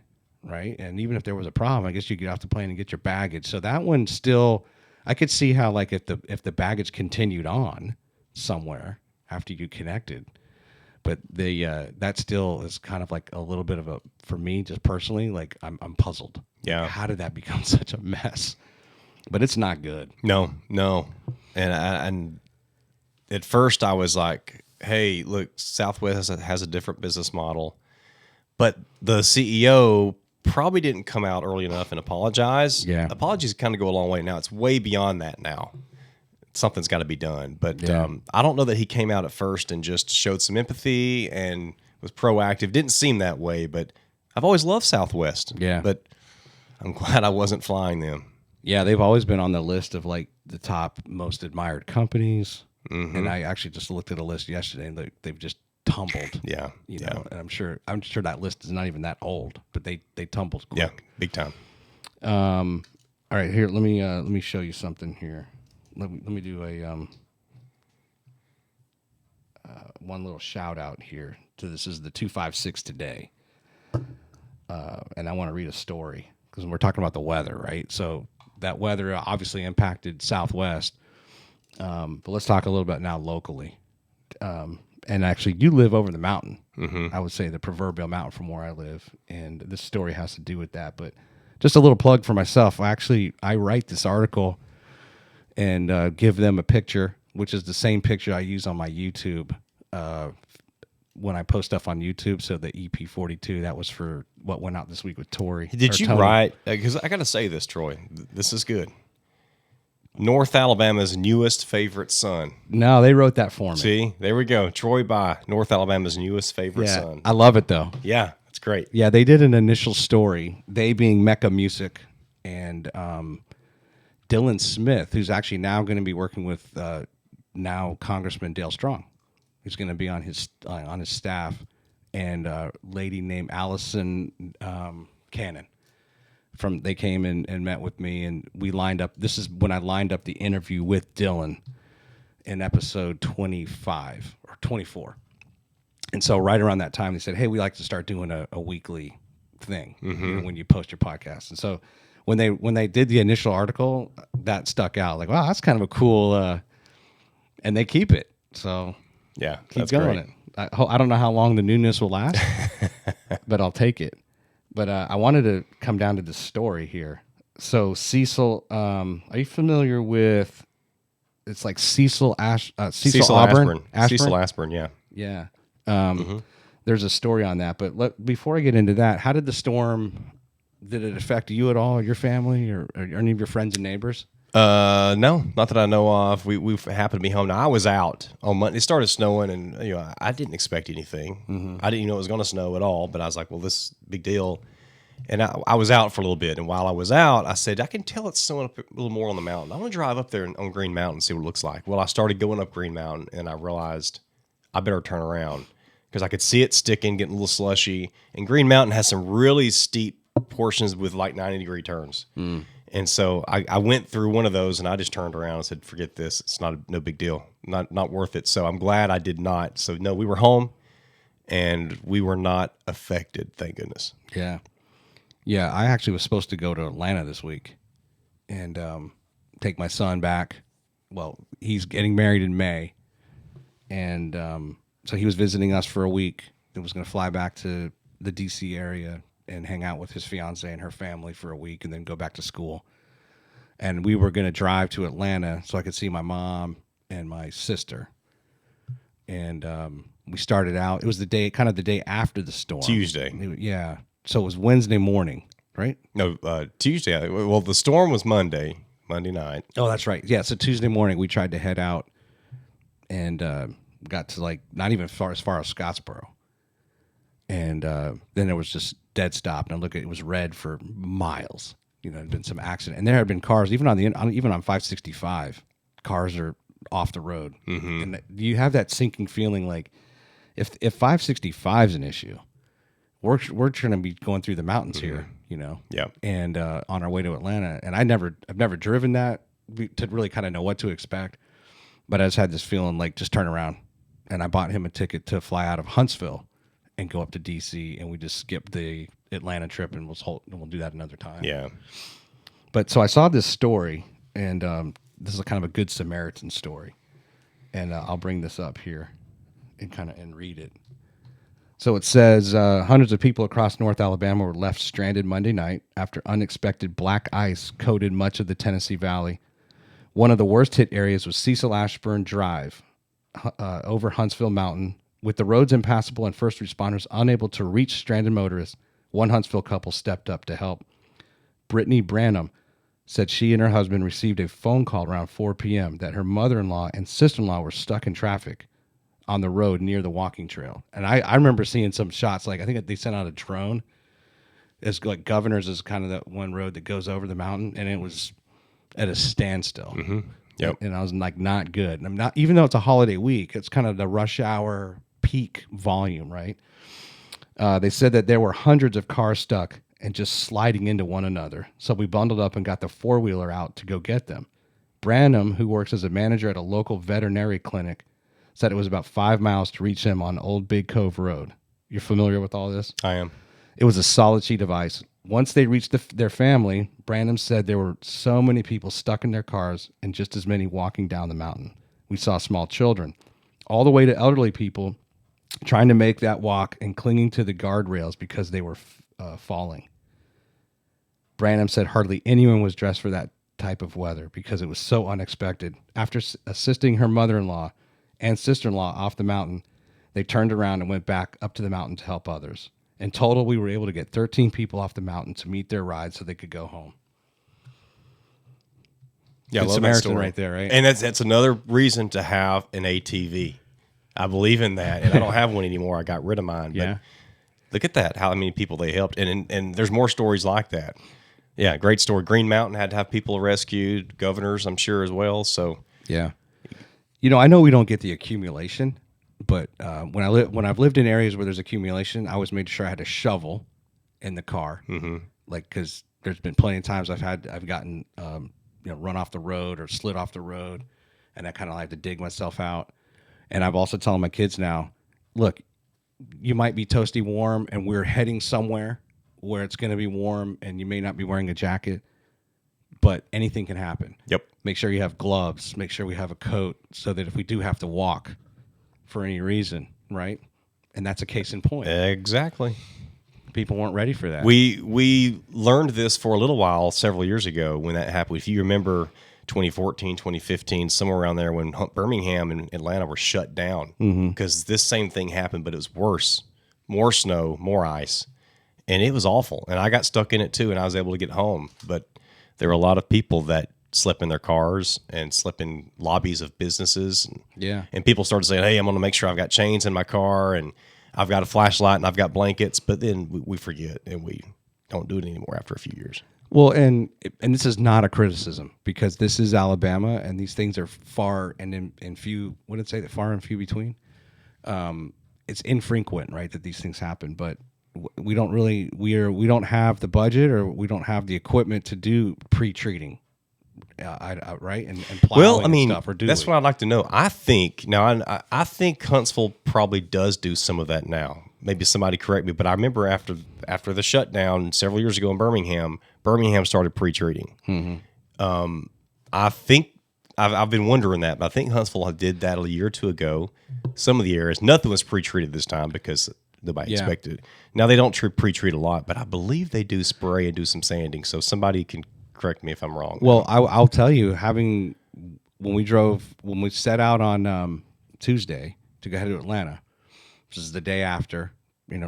Right. And even if there was a problem, I guess you get off the plane and get your baggage. So that one still, I could see how if the baggage continued on somewhere after you connected, but that still is kind of a little bit of for me, just personally, I'm puzzled. Yeah. How did that become such a mess? But it's not good. No. And at first I was like, hey, look, Southwest has a different business model, but the CEO probably didn't come out early enough and apologize. Yeah. Apologies kind of go a long way. Now it's way beyond that now. Something's got to be done. But I don't know that he came out at first and just showed some empathy and was proactive. Didn't seem that way, but I've always loved Southwest. Yeah. But I'm glad I wasn't flying them. Yeah, they've always been on the list of the top most admired companies. Mm-hmm. And I actually just looked at a list yesterday, and they've just tumbled. Yeah. And I'm sure that list is not even that old, but they tumbled quick. Yeah, big time. All right, here, let me show you something here. Let me do a one little shout out here to this is the 256 today. And I want to read a story because we're talking about the weather, right? So that weather obviously impacted Southwest. But let's talk a little bit now locally. And actually, you live over the mountain. Mm-hmm. I would say the proverbial mountain from where I live. And this story has to do with that. But just a little plug for myself. I write this article and give them a picture, which is the same picture I use on my YouTube when I post stuff on YouTube. So the EP42, that was for what went out this week with Tori. Did you write? Because I got to say this, Troy. This is good. North Alabama's newest favorite son. No, they wrote that for me. See, there we go. Troy By, North Alabama's newest favorite son. I love it though. Yeah, it's great. Yeah, they did an initial story. They being Mecca Music and Dylan Smith, who's actually now going to be working with now Congressman Dale Strong, who's going to be on his staff, and a lady named Allison Cannon. They came and met with me, and we lined up. This is when I lined up the interview with Dylan in episode 25 or 24. And so right around that time, they said, hey, we like to start doing a weekly thing when you post your podcast. And so when they did the initial article, that stuck out. Like, wow, that's kind of a cool, and they keep it. So yeah, keep going. Great. I don't know how long the newness will last, but I'll take it. But I wanted to come down to the story here. So Cecil, are you familiar with? It's like Cecil Auburn. Cecil Ashburn, yeah. Yeah. There's a story on that. But before I get into that, how did the storm? Did it affect you at all, or your family, or any of your friends and neighbors? No, not that I know of. We happened to be home. Now I was out on Monday. It started snowing, and I didn't expect anything. I didn't know it was going to snow at all. But I was like, well, this is a big deal. And I was out for a little bit. And while I was out, I said, I can tell it's snowing up a little more on the mountain. I want to drive up there on Green Mountain and see what it looks like. Well, I started going up Green Mountain, and I realized I better turn around because I could see it sticking, getting a little slushy. And Green Mountain has some really steep portions with like 90-degree turns. And so I went through one of those, and I just turned around and said, forget this. It's no big deal. Not worth it. So I'm glad I did not. So, no, we were home, and we were not affected, thank goodness. Yeah. Yeah, I actually was supposed to go to Atlanta this week and take my son back. Well, he's getting married in May, and so he was visiting us for a week. He was going to fly back to the D.C. area and hang out with his fiance and her family for a week and then go back to school. And we were going to drive to Atlanta so I could see my mom and my sister. And we started out. It was the day after the storm. Tuesday. Yeah. So it was Wednesday morning, right? No, Tuesday. Well, the storm was Monday night. Oh, that's right. Yeah, so Tuesday morning we tried to head out and got to like not even as far as Scottsboro. And then there was just dead stop. And I look at it was red for miles. There'd been some accident. And there had been cars, even on 565, cars are off the road. Mm-hmm. And you have that sinking feeling like if 565 is an issue, we're going to be going through the mountains here, Yeah. and on our way to Atlanta. And I've never driven that to really kind of know what to expect. But I just had this feeling like just turn around. And I bought him a ticket to fly out of Huntsville and go up to D.C. and we just skipped the Atlanta trip and we'll do that another time. Yeah. But so I saw this story, and this is a kind of a good Samaritan story, and I'll bring this up here and read it. So it says hundreds of people across North Alabama were left stranded Monday night after unexpected black ice coated much of the Tennessee Valley. One of the worst hit areas was Cecil Ashburn Drive over Huntsville Mountain. With the roads impassable and first responders unable to reach stranded motorists, one Huntsville couple stepped up to help. Brittany Branham said she and her husband received a phone call around 4 p.m. that her mother-in-law and sister-in-law were stuck in traffic on the road near the walking trail. And I remember seeing some shots, like I think they sent out a drone. It's like Governor's is kind of that one road that goes over the mountain, and it was at a standstill. Mm-hmm. Yep. And I was like, not good. And I'm not, even though it's a holiday week, it's kind of the rush hour peak volume, right? They said that there were hundreds of cars stuck and just sliding into one another. So we bundled up and got the four-wheeler out to go get them. Branham, who works as a manager at a local veterinary clinic, said it was about 5 miles to reach him on Old Big Cove Road. You're familiar with all this? I am. It was a solid sheet of ice. Once they reached their family, Branham said there were so many people stuck in their cars and just as many walking down the mountain. We saw small children, all the way to elderly people trying to make that walk and clinging to the guardrails because they were falling. Branham said hardly anyone was dressed for that type of weather because it was so unexpected. After assisting her mother-in-law and sister-in-law off the mountain, they turned around and went back up to the mountain to help others. In total, we were able to get 13 people off the mountain to meet their ride so they could go home. Yeah, I love Samaritan that story right there, right? And that's another reason to have an ATV. I believe in that, and I don't have one anymore. I got rid of mine. Yeah. But look at that, how many people they helped. And there's more stories like that. Yeah, great story. Green Mountain had to have people rescued, governors, I'm sure, as well. So yeah. I know we don't get the accumulation, but when I've lived in areas where there's accumulation, I always made sure I had a shovel in the car. Mm-hmm. Like, because there's been plenty of times I've gotten run off the road or slid off the road, and I kind of like to dig myself out. And I've also telling my kids now, look, you might be toasty warm, and we're heading somewhere where it's going to be warm, and you may not be wearing a jacket, but anything can happen. Yep. Make sure you have gloves. Make sure we have a coat so that if we do have to walk for any reason, right? And that's a case in point. Exactly. People weren't ready for that. We learned this for a little while several years ago when that happened. If you remember 2014, 2015, somewhere around there when Birmingham and Atlanta were shut down because this same thing happened, but it was worse. More snow, more ice. And it was awful. And I got stuck in it too, and I was able to get home. But there were a lot of people that slept in their cars and slept in lobbies of businesses. And people started saying, hey, I'm going to make sure I've got chains in my car and I've got a flashlight and I've got blankets. But then we forget and we don't do it anymore after a few years. Well, and this is not a criticism because this is Alabama and these things are far and in few, what did it say, that far and few between? It's infrequent, right, that these things happen, but we don't really, we don't have the budget or we don't have the equipment to do pre-treating, right? And plowing well, I mean, and stuff, or do that's we? what I'd like to know. I think I think Huntsville probably does do some of that now. Maybe somebody correct me, but I remember after the shutdown several years ago in Birmingham started pre-treating. I think I've been wondering that, but I think Huntsville did that a year or two ago. Some of the areas, nothing was pre-treated this time because nobody expected it. Now they don't pre-treat a lot, but I believe they do spray and do some sanding. So somebody can correct me if I'm wrong. Well, I'll tell you, when we set out on Tuesday to go ahead to Atlanta, which is the day after,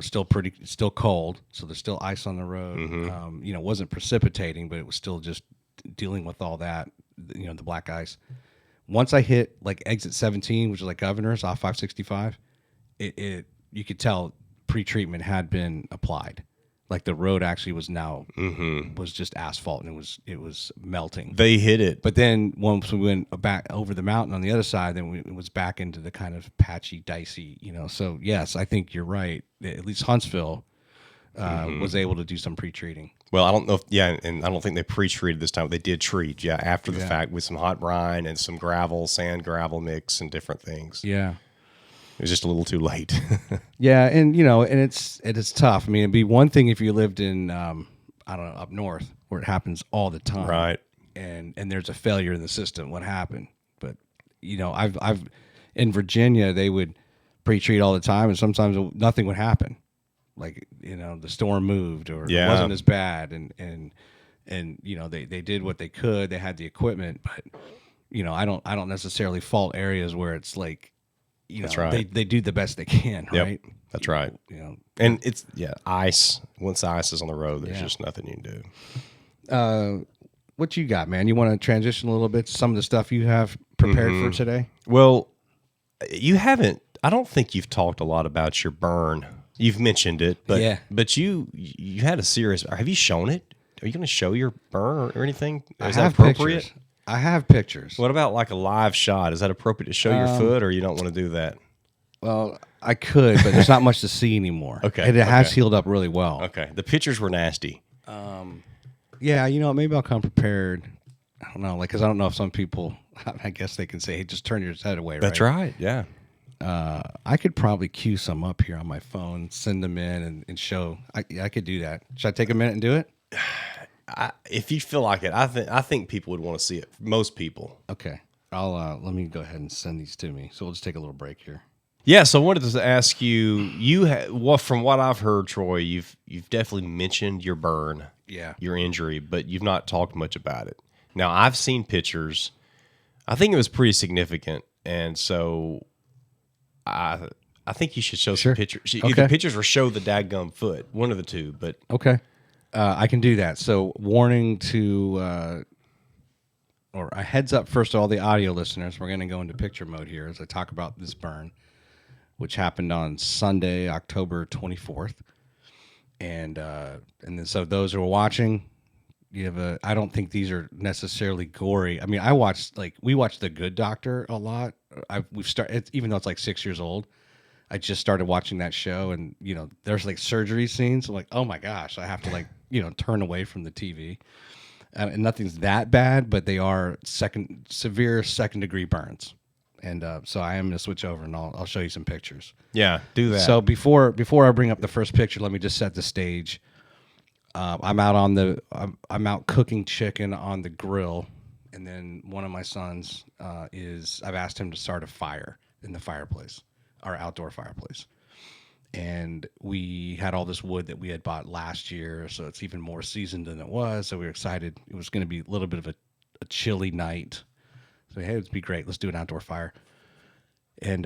still cold, so there's still ice on the road. It wasn't precipitating, but it was still just dealing with all that, the black ice. Once I hit like exit 17, which is like Governor's off 565, you could tell pre-treatment had been applied. Like the road actually was was just asphalt and it was melting. They hit it. But then once we went back over the mountain on the other side, then it was back into the kind of patchy, dicey, So yes, I think you're right. At least Huntsville was able to do some pre-treating. Well, I don't know and I don't think they pre-treated this time. They did treat, after the fact with some hot brine and some sand gravel mix and different things. Yeah. It was just a little too late. Yeah, and it's tough. I mean, it'd be one thing if you lived in up north where it happens all the time, right? And there's a failure in the system. What happened? But I've in Virginia they would pre-treat all the time, and sometimes nothing would happen. Like the storm moved or it wasn't as bad, and they did what they could. They had the equipment, but I don't necessarily fault areas where it's like. That's right. They do the best they can, right? Yep, that's right. And it's ice. Once the ice is on the road, there's just nothing you can do. What you got, man? You want to transition a little bit to some of the stuff you have prepared for today? Well, you haven't. I don't think you've talked a lot about your burn. You've mentioned it, but you had a serious. Have you shown it? Are you going to show your burn or anything? Is that appropriate? Pictures. I have pictures. What about like a live shot? Is that appropriate to show your foot, or you don't want to do that? Well, I could, but there's not much to see anymore. Okay. And it has healed up really well. Okay. The pictures were nasty. Yeah, maybe I'll come prepared. I don't know, because I don't know if some people, I guess they can say, hey, just turn your head away, That's right. Yeah. I could probably queue some up here on my phone, send them in, and show. I could do that. Should I take a minute and do it? If you feel like it, I think people would want to see it. Most people. Okay. I'll let me go ahead and send these to me. So we'll just take a little break here. Yeah. So I wanted to ask you. From what I've heard, Troy, you've definitely mentioned your burn, your injury, but you've not talked much about it. Now I've seen pictures. I think it was pretty significant, and so I think you should show some pictures. Either pictures or show the dadgum foot, one of the two. But okay. I can do that. So, warning to, or a heads up first to all the audio listeners. We're going to go into picture mode here as I talk about this burn, which happened on Sunday, October 24th. And then so those who are watching, I don't think these are necessarily gory. I mean, we watched The Good Doctor a lot. We've started, even though it's like 6 years old. I just started watching that show, and there's like surgery scenes. I'm like, oh my gosh, I have to turn away from the TV. And nothing's that bad, but they are severe second degree burns. And so I am going to switch over, and I'll show you some pictures. Yeah, do that. So before I bring up the first picture, let me just set the stage. I'm out cooking chicken on the grill, and then one of my sons I've asked him to start a fire in the fireplace. Our outdoor fireplace. And we had all this wood that we had bought last year, so it's even more seasoned than it was. So we were excited. It was going to be a little bit of a chilly night. So, hey, it'd be great. Let's do an outdoor fire. And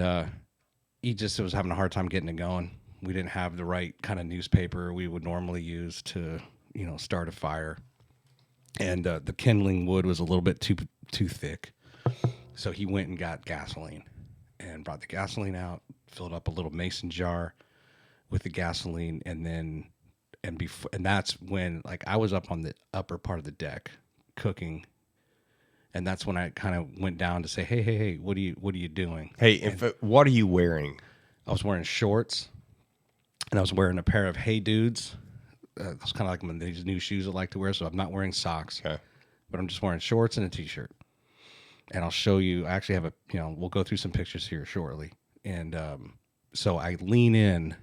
he just was having a hard time getting it going. We didn't have the right kind of newspaper we would normally use to, start a fire. and the kindling wood was a little bit too thick. So he went and got gasoline and brought the gasoline out, filled up a little mason jar with the gasoline, and that's when, like, I was up on the upper part of the deck cooking, and that's when I kind of went down to say, hey, what are you doing? Hey, what are you wearing? I was wearing shorts, and I was wearing a pair of Hey Dudes. It's kind of like these new shoes I like to wear, so I'm not wearing socks. Okay. But I'm just wearing shorts and a T-shirt. And I'll show you. I actually have we'll go through some pictures here shortly. And so I lean in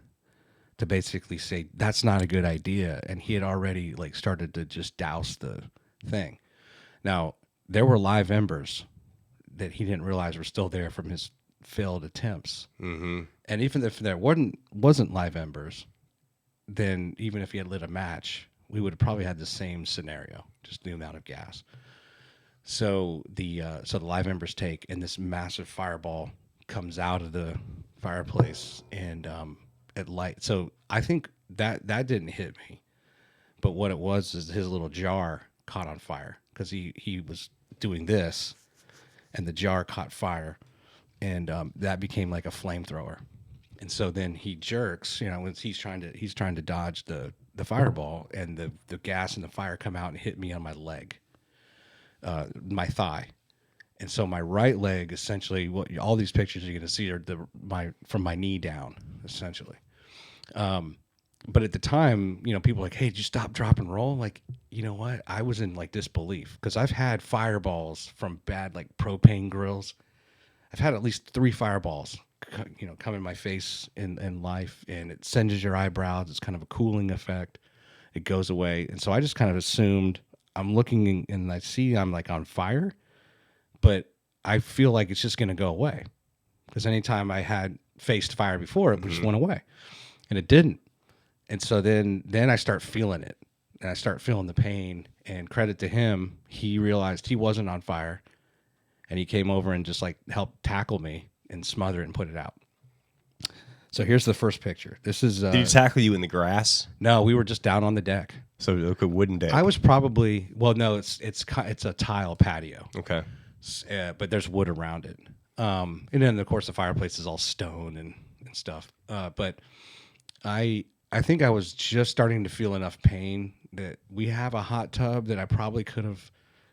to basically say, that's not a good idea. And he had already, like, started to just douse the thing. Now, there were live embers that he didn't realize were still there from his failed attempts. Mm-hmm. And even if there wasn't live embers, then even if he had lit a match, we would have probably had the same scenario, just the amount of gas. So the live embers take, and this massive fireball comes out of the fireplace, and at light. So I think that didn't hit me, but what it was is his little jar caught on fire because he was doing this, and the jar caught fire, and that became like a flamethrower. And so then he jerks, when he's trying to dodge the fireball, and the gas and the fire come out and hit me on my leg, my thigh. And so my right leg, essentially, all these pictures you're going to see are from my knee down, essentially. But at the time, people were like, hey, did you stop, drop, and roll? Like, you know what? I was in, like, disbelief because I've had fireballs from bad, like, propane grills. I've had at least 3 fireballs come in my face in life, and it singes your eyebrows. It's kind of a cooling effect. It goes away. And so I just kind of assumed, I'm looking and I see I'm, like, on fire, but I feel like it's just going to go away because anytime I had faced fire before, it just went away, and it didn't. And so then I start feeling it, and I start feeling the pain, and credit to him, he realized he wasn't on fire, and he came over and just, like, helped tackle me and smother it and put it out. So here's the first picture. This is. Did he tackle you in the grass? No, we were just down on the deck. So like a wooden deck. I was probably no. It's a tile patio. Okay. But there's wood around it. And then of course the fireplace is all stone and stuff. But I think I was just starting to feel enough pain that we have a hot tub that I probably could have.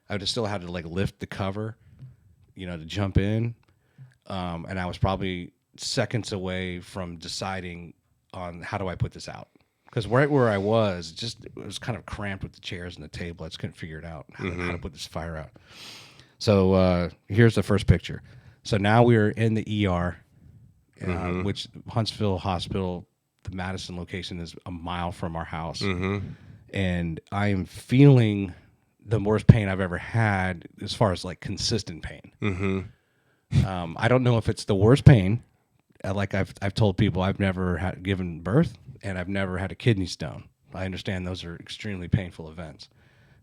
I would have still had to, like, lift the cover, to jump in. And I was probably seconds away from deciding on how do I put this out. Because right where I was, it was kind of cramped with the chairs and the table. I just couldn't figure it out, how to put this fire out. So here's the first picture. So now we're in the ER, which Huntsville Hospital, the Madison location, is a mile from our house. And I am feeling the worst pain I've ever had as far as, like, consistent pain. I don't know if it's the worst pain. Like I've told people, I've never given birth, and I've never had a kidney stone. I understand those are extremely painful events,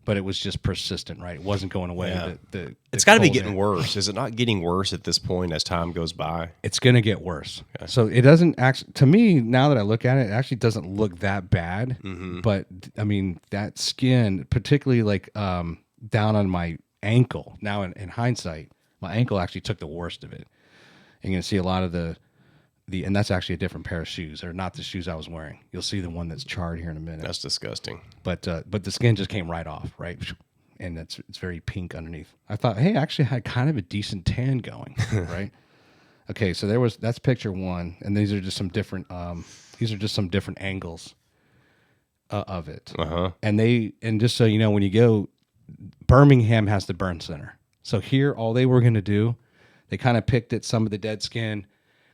but it was just persistent, right? It wasn't going away. Yeah. It's got to be getting worse. Is it not getting worse at this point as time goes by? It's going to get worse. Okay. So it doesn't actually, to me, now that I look at it, it actually doesn't look that bad. But I mean, that skin, particularly like down on my ankle, now in hindsight, my ankle actually took the worst of it. And you're going to see a lot of and that's actually a different pair of shoes. They're not the shoes I was wearing. You'll see the one that's charred here in a minute. That's disgusting. But the skin just came right off, right? And it's very pink underneath. I thought, hey, I actually had kind of a decent tan going, right? Okay, so that's picture 1, and these are just some different angles of it. And just so you know, when you go, Birmingham has the burn center. So here, all they were going to do, they kind of picked at some of the dead skin.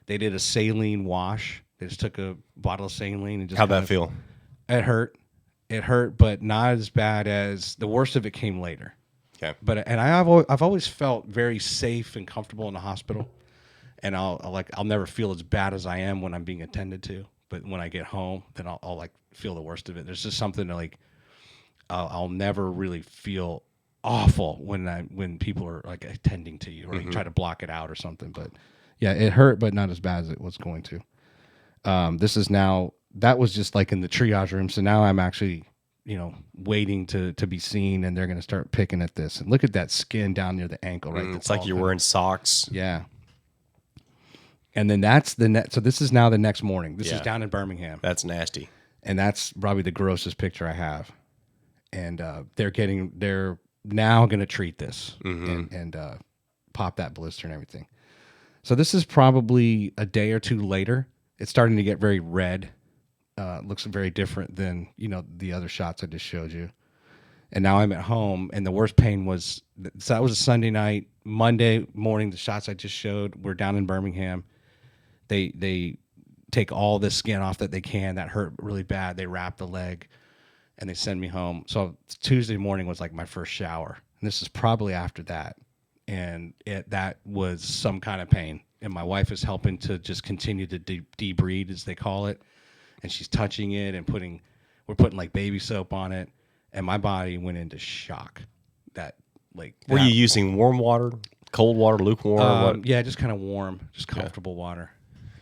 They did a saline wash. They just took a bottle of saline and just. How'd that feel? It hurt. It hurt, but not as bad as the worst of it came later. Okay. And I've always felt very safe and comfortable in the hospital, and I'll never feel as bad as I am when I'm being attended to. But when I get home, then I'll like feel the worst of it. There's just something like I'll never really feel awful when people are, like, attending to you, or you try to block it out or something. But yeah, it hurt, but not as bad as it was going to. This is now, that was just like in the triage room. So now I'm actually waiting to be seen, and they're going to start picking at this. And look at that skin down near the ankle, right? It's like you're wearing socks. Yeah. And then that's so this is now the next morning. This is Yeah. down in Birmingham. That's nasty. And that's probably the grossest picture I have. And they're now going to treat this and pop that blister and everything. So this is probably a day or two later. It's starting to get very red. Looks very different than, the other shots I just showed you. And now I'm at home, and the worst pain was, so that was a Sunday night. Monday morning, the shots I just showed, we're down in Birmingham. They take all the skin off that they can. That hurt really bad. They wrap the leg, and they send me home. So Tuesday morning was like my first shower. And this is probably after that. And that was some kind of pain. And my wife is helping to just continue to debride, as they call it. And she's touching it and we're putting like baby soap on it. And my body went into shock. Were you using warm water, cold water, lukewarm? What? Yeah, just kind of warm, just comfortable water.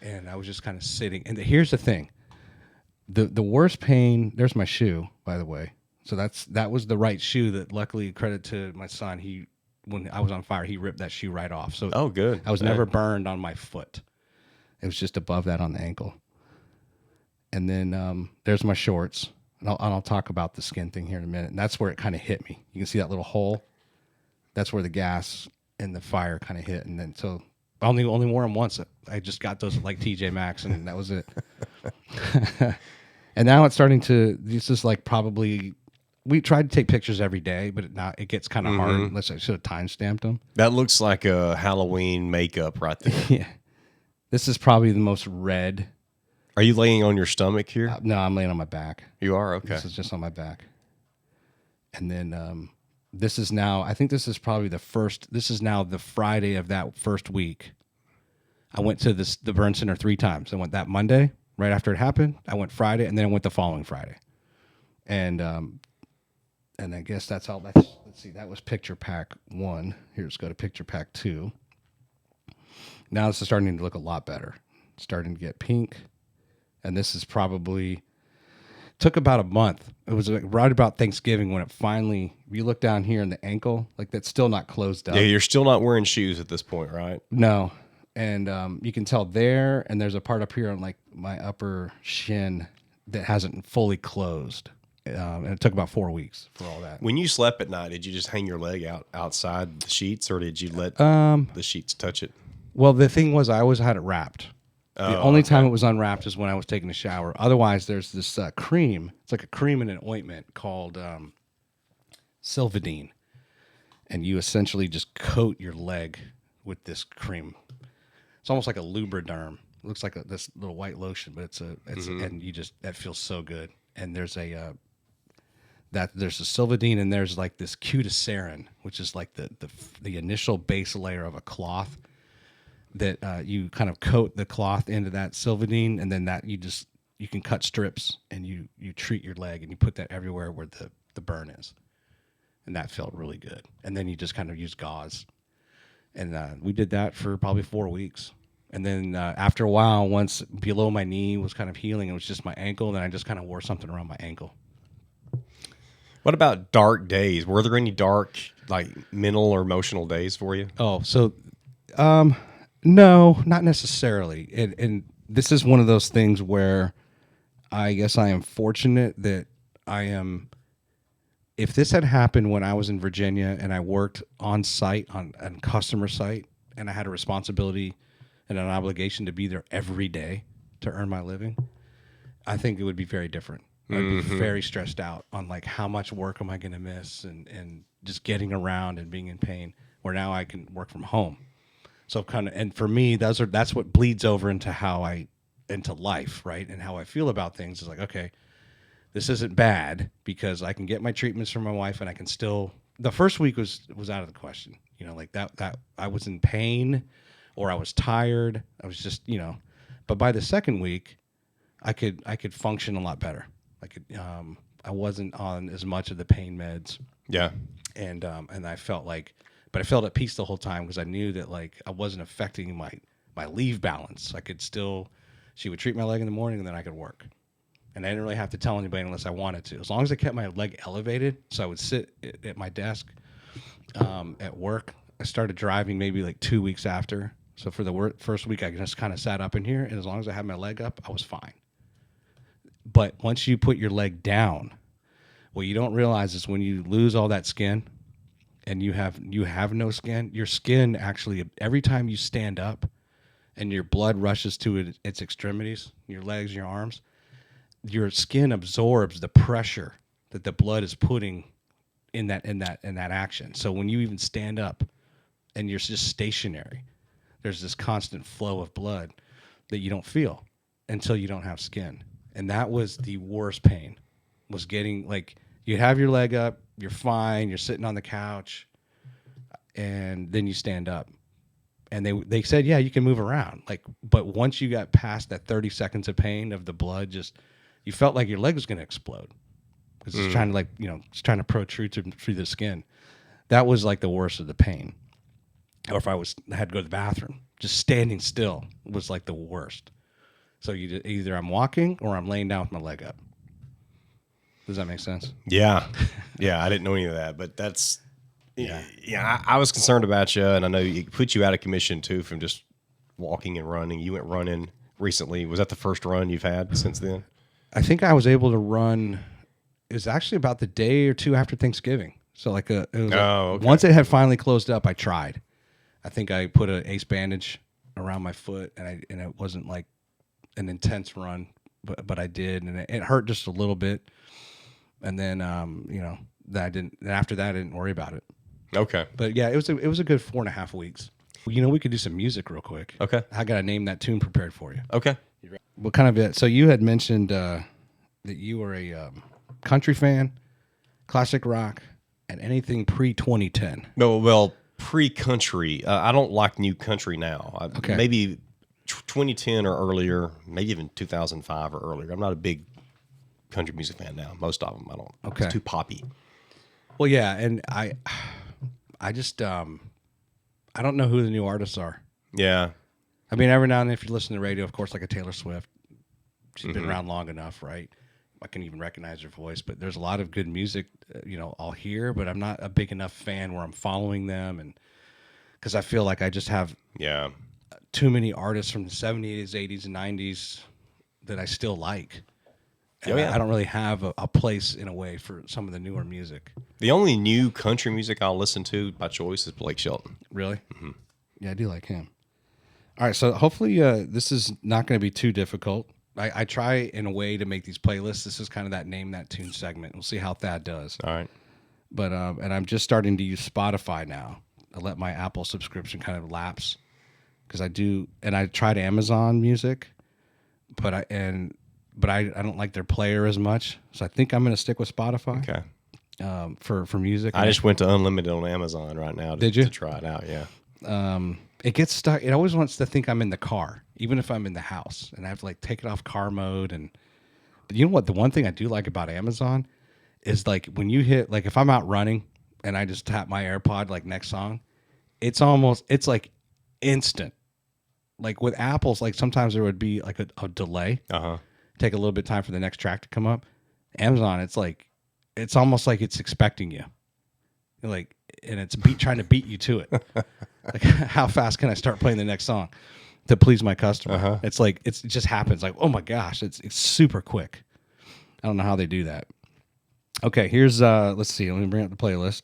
And I was just kind of sitting. And here's the thing. The worst pain, there's my shoe, by the way. So that was the right shoe that, luckily, credit to my son, when I was on fire, he ripped that shoe right off. So good. I was never burned on my foot. It was just above that on the ankle. And then there's my shorts. And I'll talk about the skin thing here in a minute. And that's where it kind of hit me. You can see that little hole. That's where the gas and the fire kind of hit. And then so I only wore them once. I just got those at like TJ Maxx, and that was it. And now it's starting to. This is like probably. We tried to take pictures every day, but it gets kind of hard unless I should have time stamped them. That looks like a Halloween makeup right there. Yeah, this is probably the most red. Are you laying on your stomach here? No, I'm laying on my back. You are? Okay. This is just on my back. And then this is now, I think this is probably this is now the Friday of that first week. I went to the burn center 3 times. I went that Monday, right after it happened. I went Friday, and then I went the following Friday. And I guess that's all. Let's see, that was picture pack 1. Here, let's go to picture pack 2. Now this is starting to look a lot better. It's starting to get pink. And this is probably took about a month. It was like right about Thanksgiving when it finally. You look down here in the ankle, like that's still not closed up. Yeah, you're still not wearing shoes at this point, right? No, and you can tell there, and there's a part up here on like my upper shin that hasn't fully closed. And it took about 4 weeks for all that. When you slept at night, did you just hang your leg outside the sheets, or did you let the sheets touch it? Well, the thing was, I always had it wrapped. The only time it was unwrapped is when I was taking a shower. Otherwise, there's this cream. It's like a cream in an ointment called Silvadene. And you essentially just coat your leg with this cream. It's almost like a Lubriderm. It looks like this little white lotion, but and that feels so good. And there's there's a Silvadene, and there's like this cuticerin, which is like the initial base layer of a cloth. That you kind of coat the cloth into that Silvadene, and then that you can cut strips, and you treat your leg, and you put that everywhere where the burn is, and that felt really good. And then you just kind of use gauze, and we did that for probably 4 weeks. And then after a while, once below my knee was kind of healing, it was just my ankle, and then I just kind of wore something around my ankle. What about dark days? Were there any dark, like mental or emotional days for you? Oh, so no, not necessarily. And this is one of those things where I guess I am fortunate that if this had happened when I was in Virginia and I worked on site, on customer site, and I had a responsibility and an obligation to be there every day to earn my living, I think it would be very different. I'd be very stressed out on like how much work am I going to miss and just getting around and being in pain, where now I can work from home. So and for me, that's what bleeds over into into life, right? And how I feel about things is like, okay, this isn't bad because I can get my treatments from my wife, and I can still. The first week was out of the question, like that I was in pain, or I was tired. I was just, but by the second week, I could function a lot better. I wasn't on as much of the pain meds. Yeah, and I felt like. But I felt at peace the whole time because I knew that like I wasn't affecting my leave balance. I could still, she would treat my leg in the morning, and then I could work. and I didn't really have to tell anybody unless I wanted to. As long as I kept my leg elevated, so I would sit at my desk at work. I started driving maybe like 2 weeks after. So for the first week, I just kind of sat up in here, and as long as I had my leg up, I was fine. But once you put your leg down, what you don't realize is when you lose all that skin and you have no skin, your skin actually, every time you stand up and your blood rushes to its extremities, your legs, your arms, your skin absorbs the pressure that the blood is putting in that action. So when you even stand up and you're just stationary, there's this constant flow of blood that you don't feel until you don't have skin. And that was the worst pain, was getting, like, you have your leg up, you're fine, you're sitting on the couch, and then you stand up. And they said, yeah, you can move around. Like, but once you got past that 30 seconds of pain of the blood, you felt like your leg was going to explode. Because it's trying to, it's trying to protrude through the skin. That was like the worst of the pain. Or if I had to go to the bathroom, just standing still was like the worst. So either I'm walking or I'm laying down with my leg up. Does that make sense? Yeah. Yeah, I didn't know any of that, but that's... Yeah, I was concerned about you, and I know it put you out of commission, too, from just walking and running. You went running recently. Was that the first run you've had since then? I think I was able to run... It was actually about the day or two after Thanksgiving. So okay. Once it had finally closed up, I tried. I think I put an ace bandage around my foot, and it wasn't like an intense run, but I did, and it hurt just a little bit. And then, after that, I didn't worry about it. Okay. But yeah, it was a good 4.5 weeks. We could do some music real quick. Okay. I got to name that tune prepared for you. Okay. What kind of it? So you had mentioned that you were a country fan, classic rock, and anything pre-2010. No, well, pre-country. I don't like new country now. Okay. Maybe 2010 or earlier, maybe even 2005 or earlier. I'm not a big country music fan now. Most of them, I don't. Okay. It's too poppy. Well, yeah, and I just I don't know who the new artists are. Yeah. I mean, every now and then, if you listen to the radio, of course, like a Taylor Swift, she's been around long enough, right? I can even recognize her voice. But there's a lot of good music, I'll hear, but I'm not a big enough fan where I'm following them, and because I feel like I just have too many artists from the 70s, 80s, and 90s that I still like. And I don't really have a place in a way for some of the newer music. The only new country music I'll listen to by choice is Blake Shelton. Really? Mm-hmm. Yeah, I do like him. All right, so hopefully this is not going to be too difficult. I try in a way to make these playlists. This is kind of that Name That Tune segment. We'll see how Thad does. All right. But and I'm just starting to use Spotify now. I let my Apple subscription kind of lapse because I do, and I tried Amazon Music, but I don't like their player as much. So I think I'm going to stick with Spotify. Okay. For music. I just went to Unlimited on Amazon right now to try it out, yeah. It gets stuck. It always wants to think I'm in the car, even if I'm in the house, and I have to like take it off car mode. But you know what? The one thing I do like about Amazon is like when you hit, like if I'm out running and I just tap my AirPod, like next song, it's like instant. Like with Apple's, like sometimes there would be like a delay. Take a little bit of time for the next track to come up. Amazon, it's almost like it's expecting you. Like, and it's trying to beat you to it. Like, how fast can I start playing the next song to please my customer? It's like it just happens. Like, oh my gosh, it's super quick. I don't know how they do that. Okay, here's let's see. Let me bring up the playlist.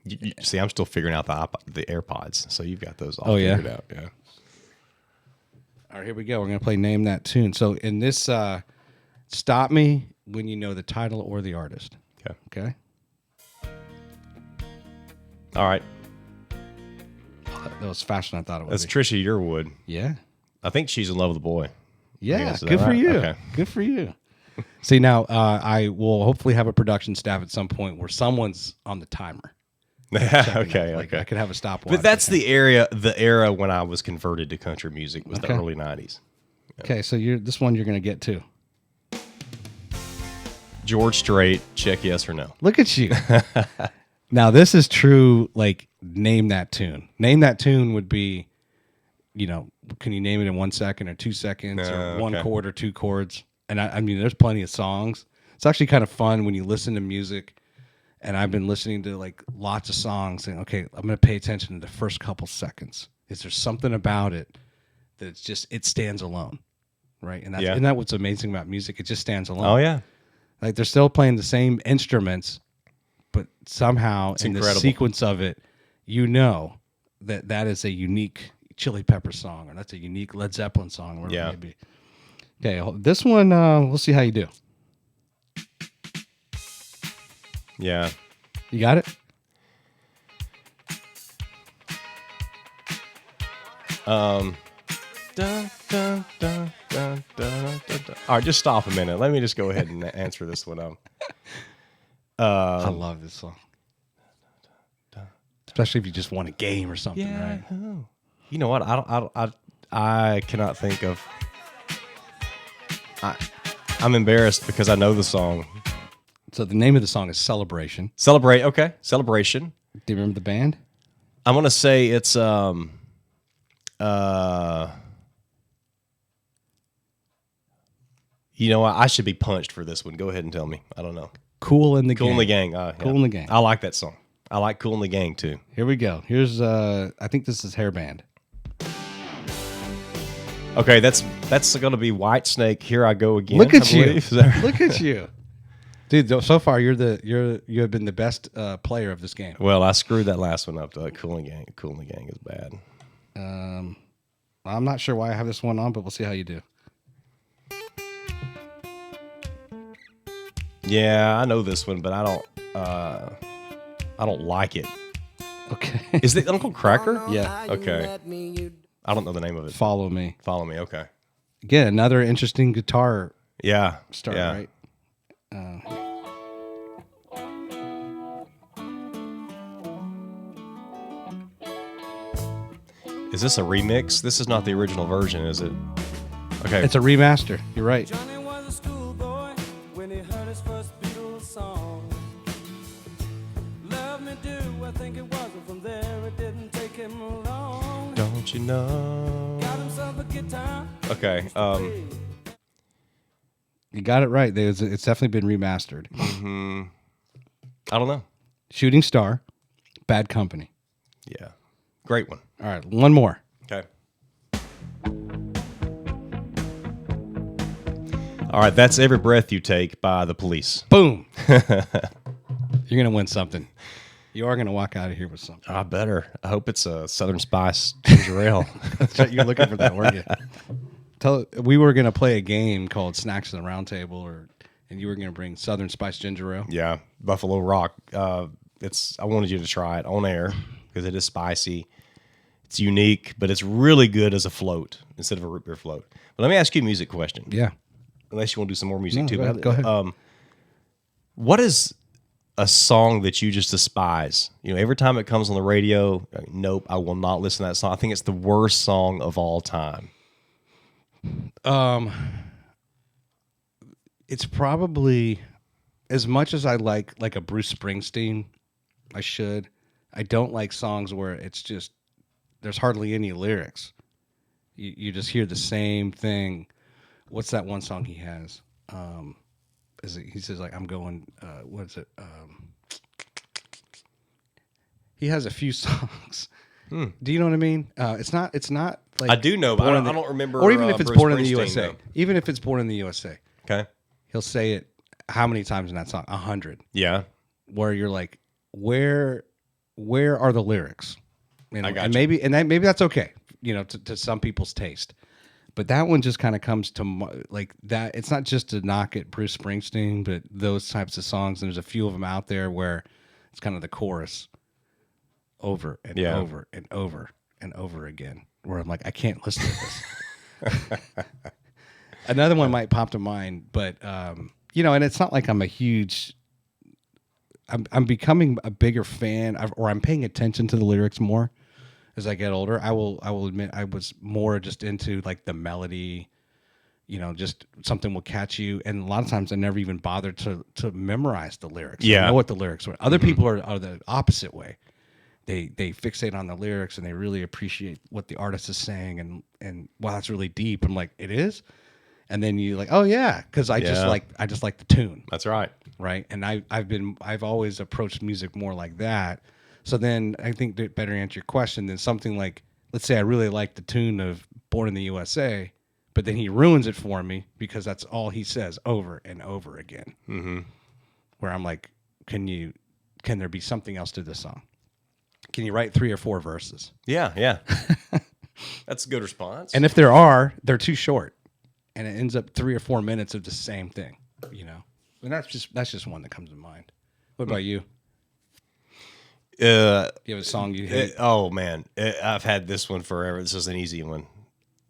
You see, I'm still figuring out the AirPods, so you've got those all figured out. Yeah. All right, here we go. We're gonna play Name That Tune. So in this, stop me when you know the title or the artist. Okay. All right. That was faster than I thought it would. That's Trisha Yearwood. Yeah. I think she's in love with the boy. Yeah. Good for you. Okay. Good for you. See, now I will hopefully have a production staff at some point where someone's on the timer. Okay. I could have a stopwatch. But that's the era when I was converted to country music was the early 90s. Yeah. Okay, so this one you're going to get too. George Strait, check yes or no. Look at you. Now, this is true, like, Name That Tune. Name That Tune would be, can you name it in 1 second or 2 seconds or one chord or two chords? And I mean, there's plenty of songs. It's actually kind of fun when you listen to music. And I've been listening to like lots of songs and okay, I'm going to pay attention to the first couple seconds. Is there something about it that's just, it stands alone, right? And that's, isn't that what's amazing about music? It just stands alone. Oh yeah. Like they're still playing the same instruments, but somehow in the sequence of it, you know that that is a unique Chili Pepper song or that's a unique Led Zeppelin song or whatever it may be. Okay, this one, we'll see how you do. Yeah. You got it? Dun, dun, dun, dun, dun, dun, dun. All right, just stop a minute. Let me just go ahead and answer this one. I love this song. Especially if you just want a game or something, right? You know what? I cannot think of. I'm embarrassed because I know the song. So the name of the song is Celebration. Celebrate, okay. Celebration. Do you remember the band? I'm gonna say it's you know what? I should be punched for this one. Go ahead and tell me. I don't know. Cool in the Gang. Cool in the Gang. Cool in the Gang. I like that song. I like Cool in the Gang too. Here we go. Here's I think this is Hairband. Okay, that's gonna be Whitesnake. Here I go again. Look at you. Look at you. Dude, so far you have been the best player of this game. Well, I screwed that last one up. Cool in the Gang. Cool in the Gang is bad. I'm not sure why I have this one on, but we'll see how you do. Yeah, I know this one, but I don't like it. Okay. Is it Uncle Cracker? Yeah. Okay. I don't know the name of it. Follow Me. Follow Me. Okay. Again, another interesting guitar start, yeah. right? Is this a remix? This is not the original version, is it? Okay. It's a remaster. You're right. Johnny was a schoolboy when he heard his first Beatles song. Love me do, I think it was, and from there it didn't take him long. Don't you know? Got himself a guitar. Okay. You got it right. It's definitely been remastered. Mm-hmm. I don't know. Shooting Star, Bad Company. Yeah. Great one. All right, one more. Okay. All right, that's Every Breath You Take by The Police. Boom. You're going to win something. You are going to walk out of here with something. I better. I hope it's a Southern Spice ginger ale. That's right. You're looking for that, weren't you? We were going to play a game called Snacks at the Round Table, and you were going to bring Southern Spice ginger ale. Yeah, Buffalo Rock. I wanted you to try it on air because it is spicy. It's unique, but it's really good as a float instead of a root beer float. But let me ask you a music question. Yeah. Unless you want to do some more music too. Go ahead. What is a song that you just despise? You know, every time it comes on the radio, nope, I will not listen to that song. I think it's the worst song of all time. It's probably, as much as I like a Bruce Springsteen, I don't like songs where it's just there's hardly any lyrics. You just hear the same thing. What's that one song he has? He says like I'm going. What is it? He has a few songs. Do you know what I mean? It's not like I do know, but I don't remember. Or even if it's Bruce Born in the Springsteen, USA. though. Even if it's Born in the USA. Okay. He'll say it how many times in that song? 100. Yeah. Where you're like, where are the lyrics? You know, I got and you. maybe that's okay, you know, to some people's taste. But that one just kind of comes to like that. It's not just to knock at Bruce Springsteen, but those types of songs. And there's a few of them out there where it's kind of the chorus over and over and over and over again, where I'm like, I can't listen to this. Another one might pop to mind, but you know, and it's not like I'm a huge. I'm becoming a bigger fan, or I'm paying attention to the lyrics more as I get older. I will admit I was more just into like the melody, you know, just something will catch you. And a lot of times I never even bothered to memorize the lyrics. Yeah. I know what the lyrics were. Other people are the opposite way. They fixate on the lyrics and they really appreciate what the artist is saying. And wow, that's really deep. I'm like, it is? And then you like, oh yeah, because I just like the tune, That's right. right? And I've always approached music more like that. So then I think to better answer your question, then something like, let's say I really like the tune of Born in the USA, but then he ruins it for me because that's all he says over and over again. Mm-hmm. Where I'm like, can there be something else to this song? Can you write 3 or 4 verses? Yeah. That's a good response. And if there are, they're too short, and it ends up 3 or 4 minutes of the same thing, you know. And that's just one that comes to mind. What about you? You have a song you hate? Oh man, I've had this one forever. This is an easy one.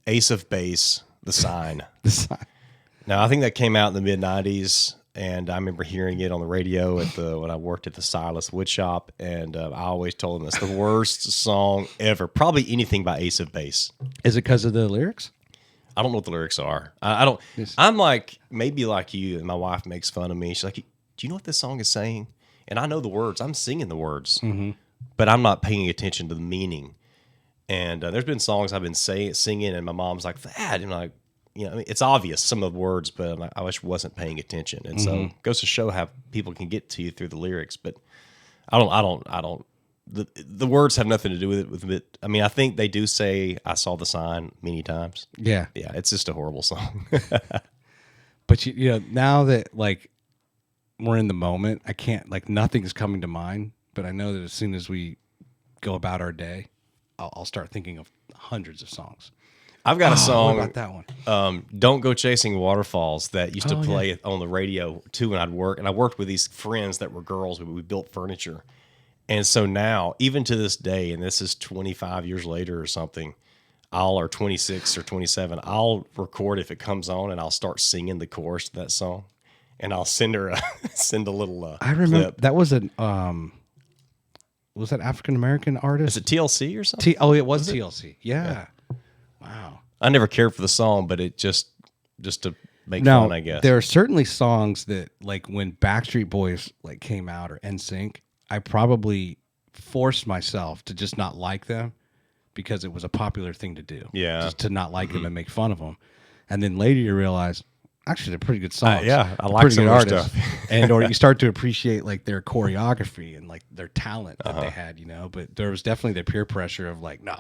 Ace of Base, The Sign. The Sign. Now I think that came out in the mid '90s, and I remember hearing it on the radio when I worked at the Silas Wood Shop, and I always told them it's the worst song ever. Probably anything by Ace of Base. Is it because of the lyrics? I don't know what the lyrics are. I don't. I'm like maybe like you, and my wife makes fun of me. She's like, "Do you know what this song is saying?" And I know the words. I'm singing the words, but I'm not paying attention to the meaning. And there's been songs I've been singing, and my mom's like, "That," and I'm like, I mean, it's obvious some of the words, but I'm like, I wish I wasn't paying attention. And so it goes to show how people can get to you through the lyrics. But I don't. The words have nothing to do with it. I mean, I think they do say "I saw the sign" many times. Yeah, it's just a horrible song. But you know, now that like we're in the moment, I can't like nothing's coming to mind. But I know that as soon as we go about our day, I'll start thinking of hundreds of songs. I've got a song what about that one. "Don't Go Chasing Waterfalls" that used to play on the radio too when I'd work. And I worked with these friends that were girls. We built furniture. And so now, even to this day, and this is 25 years later or something, or 26 or 27, I'll record if it comes on, and I'll start singing the chorus to that song, and I'll send her a little. I remember clip. that was was that African American artist? Is it TLC or something? It was TLC. Yeah. Wow. I never cared for the song, but it just to make fun, I guess. There are certainly songs that like when Backstreet Boys like came out or NSYNC, I probably forced myself to just not like them because it was a popular thing to do. Yeah. Just to not like them and make fun of them. And then later you realize, actually, they're pretty good songs. I like some of their stuff. And or you start to appreciate like their choreography and like their talent that they had, you know. But there was definitely the peer pressure of like, no,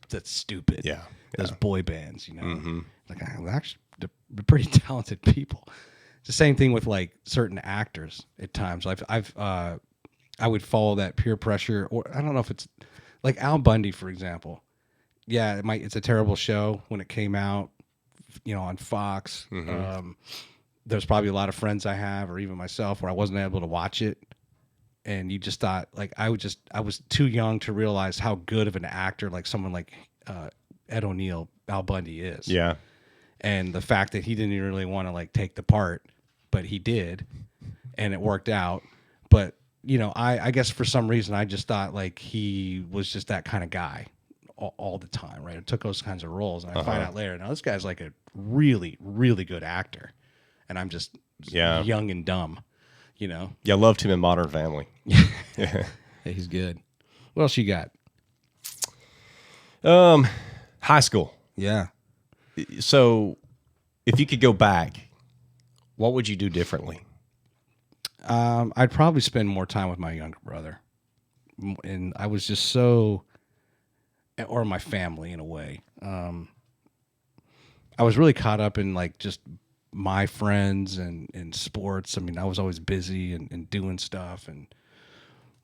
that's stupid. Yeah. Those boy bands, you know. Like, actually, they're pretty talented people. It's the same thing with like certain actors at times. I would follow that peer pressure, or I don't know if it's like Al Bundy, for example. Yeah, it's a terrible show when it came out, you know, on Fox. There's probably a lot of friends I have, or even myself, where I wasn't able to watch it, and you just thought like I was too young to realize how good of an actor like someone like Ed O'Neill, Al Bundy is. Yeah, and the fact that he didn't really want to like take the part, but he did, and it worked out, but. You know, I guess for some reason I just thought like he was just that kind of guy all the time, right? It took those kinds of roles, and I find out later, now this guy's like a really, really good actor, and I'm just young and dumb, you know? Yeah, I loved him in Modern Family. Yeah, he's good. What else you got? High school. Yeah. So, if you could go back, what would you do differently? I'd probably spend more time with my younger brother, and I was just so, or my family in a way. I was really caught up in like just my friends and sports. I mean, I was always busy and doing stuff. And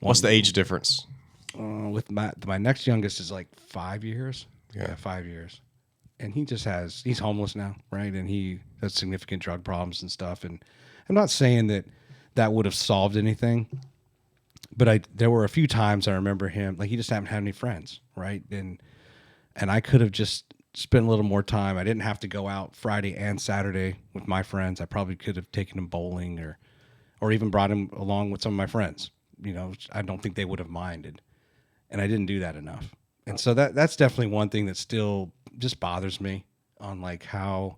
what's the age difference? With my next youngest is like 5 years. Yeah, 5 years, and he's homeless now, right? And he has significant drug problems and stuff. And I'm not saying that would have solved anything, but there were a few times I remember him like he just hadn't had any friends, right? And I could have just spent a little more time. I didn't have to go out Friday and Saturday with my friends. I probably could have taken him bowling or even brought him along with some of my friends. You know, I don't think they would have minded, and I didn't do that enough. And so that's definitely one thing that still just bothers me on like how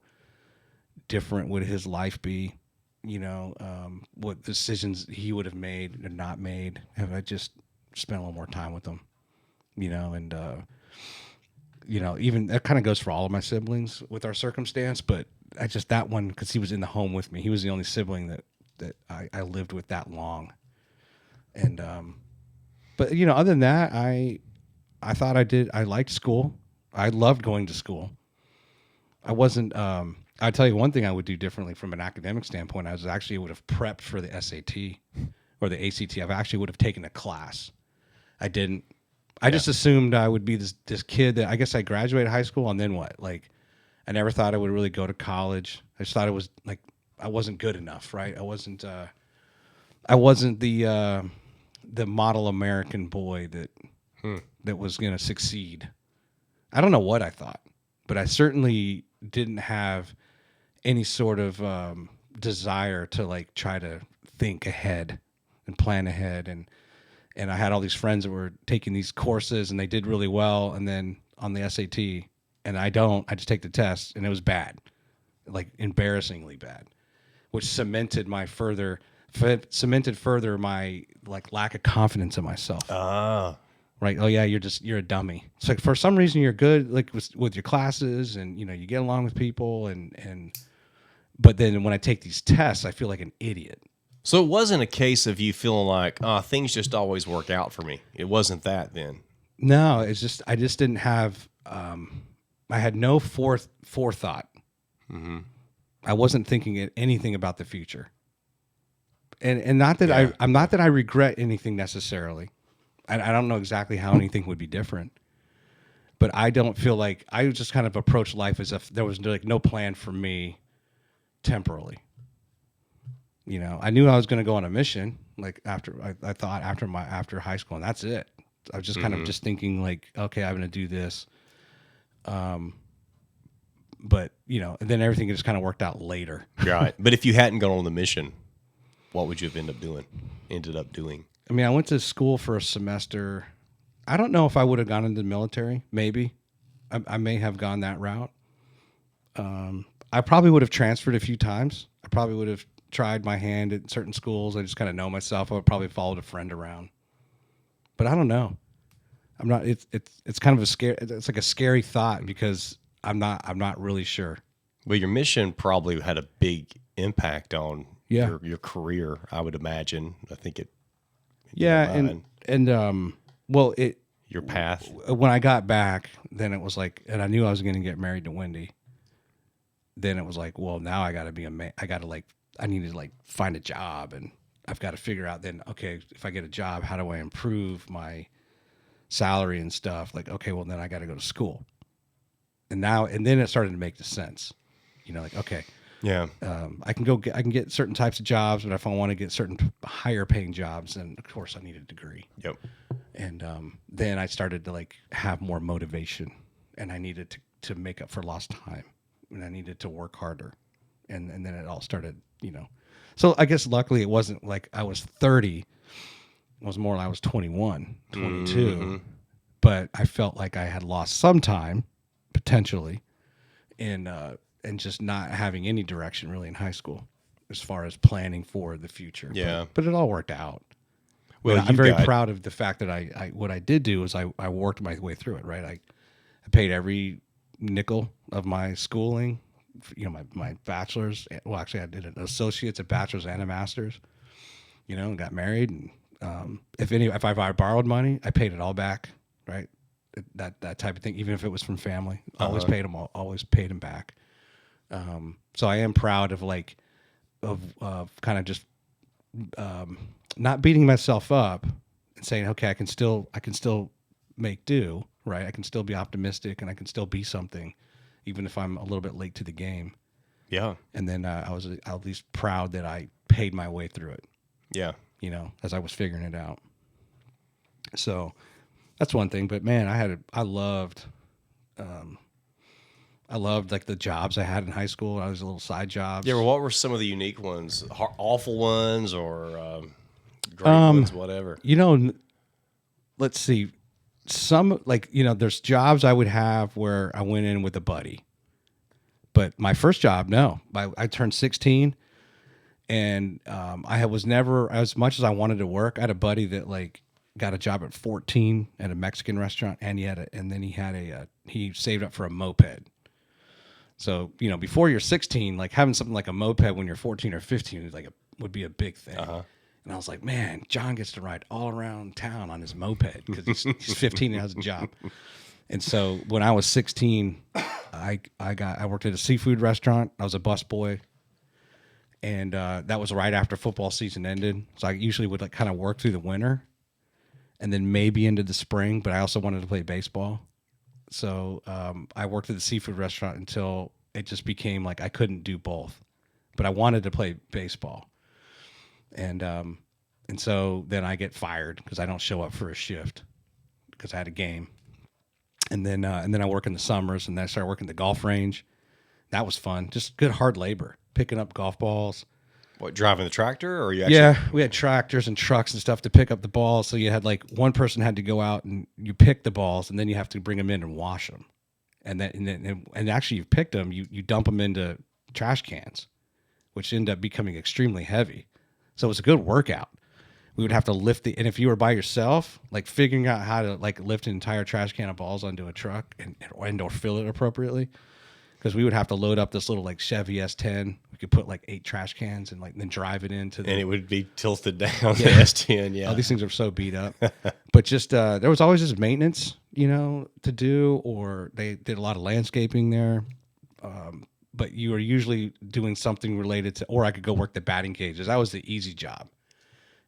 different would his life be. You know, what decisions he would have made or not made have I just spent a little more time with him, you know, and, you know, even that kind of goes for all of my siblings with our circumstance, but I just that one because he was in the home with me. He was the only sibling that I lived with that long. And but you know, other than that, I thought I liked school. I loved going to school. I wasn't. I'll tell you one thing I would do differently from an academic standpoint. I was actually would have prepped for the SAT or the ACT. I actually would have taken a class. I didn't. I just assumed I would be this kid that I guess I graduated high school and then what? Like, I never thought I would really go to college. I just thought it was like I wasn't good enough, right? I wasn't the model American boy that was going to succeed. I don't know what I thought, but I certainly didn't have any sort of desire to like try to think ahead and plan ahead. And I had all these friends that were taking these courses and they did really well. And then on the SAT, and I just take the test and it was bad, like embarrassingly bad, which cemented further my like lack of confidence in myself. Right. Oh yeah. You're a dummy. It's like for some reason you're good, like with your classes and, you know, you get along with people but then when I take these tests, I feel like an idiot. So it wasn't a case of you feeling like, things just always work out for me. It wasn't that then. No, it's just, I just didn't have, I had no forethought. Mm-hmm. I wasn't thinking anything about the future. And not that I'm not that I regret anything necessarily. I don't know exactly how anything would be different, but I don't feel like I just kind of approached life as if there was like no plan for me temporally. You know, I knew I was going to go on a mission, like I thought after high school, and that's it. I was just kind of just thinking like, okay, I'm going to do this. But you know, and then everything just kind of worked out later. Right. But if you hadn't gone on the mission, what would you have ended up doing? I mean, I went to school for a semester. I don't know if I would have gone into the military. Maybe I may have gone that route. I probably would have transferred a few times. I probably would have tried my hand at certain schools. I just kind of know myself. I would probably followed a friend around, but I don't know. I'm not. It's kind of a scare. It's like a scary thought because I'm not really sure. Well, your mission probably had a big impact on your career. I would imagine. I think it. Yeah, well, your path. When I got back, then it was like, and I knew I was going to get married to Wendy. Then it was like, well, now I got to be a man. I need to like find a job, and I've got to figure out then, okay, if I get a job, how do I improve my salary and stuff? Like, okay, well then I got to go to school. And then it started to make the sense, you know, like, okay, yeah, I can get certain types of jobs, but if I want to get certain higher paying jobs, then of course I need a degree. Yep. And then I started to like have more motivation, and I needed to make up for lost time, and I needed to work harder, and then it all started, you know. So I guess luckily it wasn't like I was 30. It was more like I was 21, 22. Mm-hmm. But I felt like I had lost some time, potentially, and just not having any direction really in high school as far as planning for the future. Yeah. But it all worked out. Well, I'm very proud of the fact that what I did do is I worked my way through it, right? I paid every nickel of my schooling, you know, my bachelor's. Well, actually, I did an associate's, a bachelor's, and a master's, you know, and got married. And if I borrowed money, I paid it all back, right? That type of thing, even if it was from family, always paid them back. So I am proud of kind of just not beating myself up and saying, okay, I can still make do, right? I can still be optimistic and I can still be something, even if I'm a little bit late to the game. Yeah. And then I was at least proud that I paid my way through it. Yeah. You know, as I was figuring it out. So that's one thing. But man, I loved like the jobs I had in high school. I was little side jobs. Yeah. Well, what were some of the unique ones? Awful ones or great ones, whatever? You know, let's see. Some, like, you know, there's jobs I would have where I went in with a buddy. But my first job, no. I turned 16 and I was never, as much as I wanted to work, I had a buddy that like got a job at 14 at a Mexican restaurant, and he saved up for a moped. So, before you're 16, like having something like a moped when you're 14 or 15 is would be a big thing. And I was like, man, John gets to ride all around town on his moped because he's 15 and has a job. And so when I was 16, I worked at a seafood restaurant. I was a busboy. And that was right after football season ended. So I usually would kind of work through the winter and then maybe into the spring, but I also wanted to play baseball. So I worked at the seafood restaurant until it just became like I couldn't do both, but I wanted to play baseball. And so then I get fired because I don't show up for a shift because I had a game. And then I work in the summers, and then I started working the golf range. That was fun. Just good hard labor, picking up golf balls. What, driving the tractor, or you actually? Yeah, we had tractors and trucks and stuff to pick up the balls. So you had one person had to go out and you pick the balls, and then you have to bring them in and wash them. And actually, you've picked them, you dump them into trash cans, which end up becoming extremely heavy. So it was a good workout. We would have to lift and if you were by yourself, figuring out how to lift an entire trash can of balls onto a truck and or fill it appropriately. Because we would have to load up this little Chevy S10. We could put 8 trash cans and then drive it into and it would be tilted down the S10. Yeah, all these things are so beat up. But just there was always just maintenance, to do, or they did a lot of landscaping there. But you were usually doing something related to, or I could go work the batting cages. That was the easy job.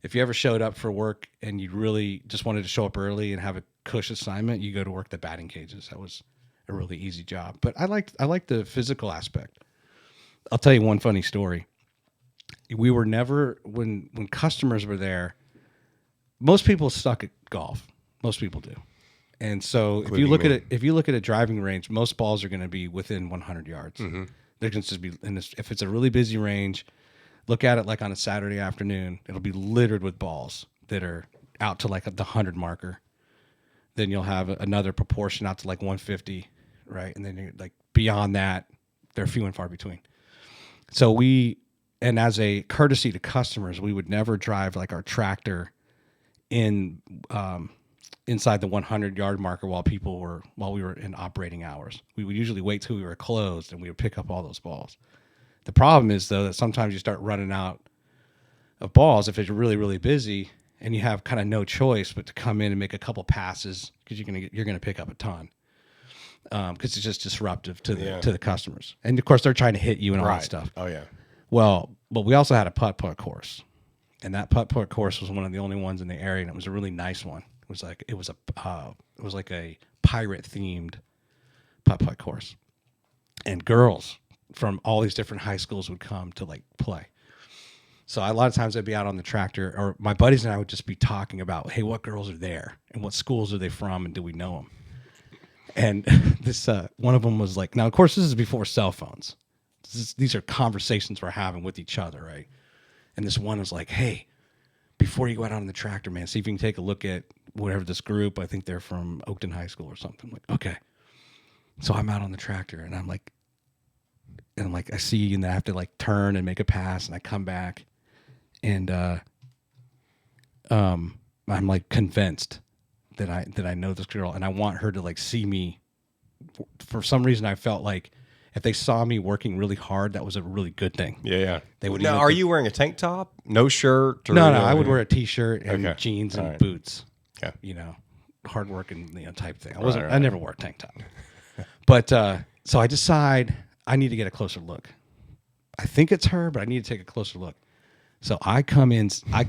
If you ever showed up for work and you really just wanted to show up early and have a cush assignment, you go to work the batting cages. That was a really easy job. But I liked the physical aspect. I'll tell you one funny story. We were never, when customers were there, most people suck at golf. Most people do. And so if you look at a driving range, most balls are going to be within 100 yards. Mm-hmm. They're going to just be if it's a really busy range, look at it on a Saturday afternoon, it'll be littered with balls that are out to the 100 marker. Then you'll have another proportion out to 150, right? And then you're beyond that, they're few and far between. So and as a courtesy to customers, we would never drive our tractor in inside the 100-yard marker while we were in operating hours. We would usually wait till we were closed and we would pick up all those balls. The problem is though that sometimes you start running out of balls if it's really, really busy, and you have kind of no choice but to come in and make a couple passes because you're gonna pick up a ton. Because it's just disruptive to the customers, and of course they're trying to hit you and all that stuff. Oh yeah. Well, but we also had a putt-putt course, and that putt-putt course was one of the only ones in the area, and it was a really nice one. It was like a pirate-themed putt-putt course, and girls from all these different high schools would come to play. So a lot of times I'd be out on the tractor, or my buddies and I would just be talking about, hey, what girls are there, and what schools are they from, and do we know them? And this one of them was now, of course, this is before cell phones. These are conversations we're having with each other, right? And this one was like, hey, before you go out on the tractor, man, see if you can take a look at whatever this group. I think they're from Oakton High School or something. I'm like, okay. So I'm out on the tractor, and I'm like, I see, and I have to turn and make a pass, and I come back, and I'm convinced that I know this girl, and I want her to see me. For some reason, I felt like if they saw me working really hard, that was a really good thing. Yeah. They would. Now, are you wearing a tank top? No shirt? No. I would wear a t-shirt and jeans and boots. Okay. Hard working, type thing. Right. I never wore a tank top. But so I decide I need to get a closer look. I think it's her, but I need to take a closer look. So I come in. I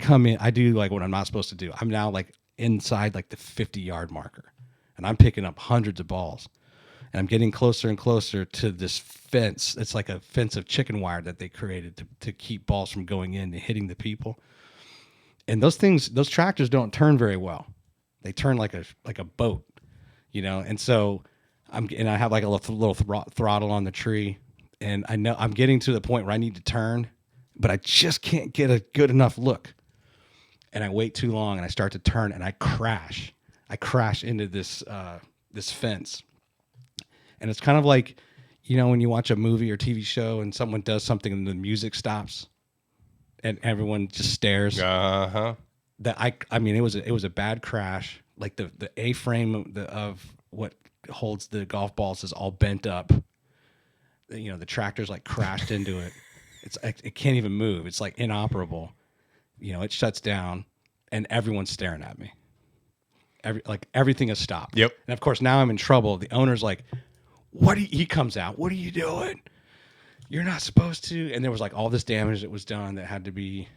do what I'm not supposed to do. I'm now inside the 50-yard marker, and I'm picking up hundreds of balls, and I'm getting closer and closer to this fence. It's like a fence of chicken wire that they created to keep balls from going in and hitting the people. And those tractors don't turn very well. They turn like a boat, And so I have a little throttle on the tree, and I know I'm getting to the point where I need to turn, but I just can't get a good enough look. And I wait too long, and I start to turn, and I crash. I crash into this fence. And it's kind of like, when you watch a movie or TV show and someone does something and the music stops and everyone just stares. Uh-huh. It was a bad crash. The A-frame of what holds the golf balls is all bent up. the tractor's like crashed into it. It can't even move. It's like inoperable. It shuts down, and everyone's staring at me. Everything has stopped. Yep. And of course now I'm in trouble. The owner's like, he comes out. What are you doing? You're not supposed to. And there was like all this damage that was done that had to be,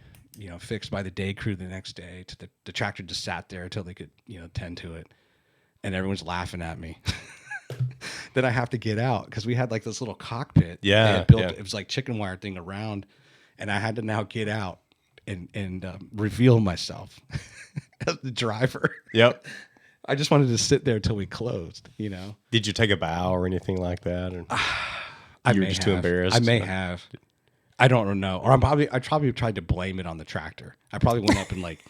fixed by the day crew the next day. The tractor just sat there until they could, tend to it. And everyone's laughing at me. Then I have to get out because we had like this little cockpit. Yeah, they had built. yeah. It was like chicken wire thing around, and I had to now get out and reveal myself as the driver. Yep. I just wanted to sit there till we closed. Did you take a bow or anything like that? Or You were just too embarrassed? I may have. I don't know. Or I probably tried to blame it on the tractor. I probably went up and like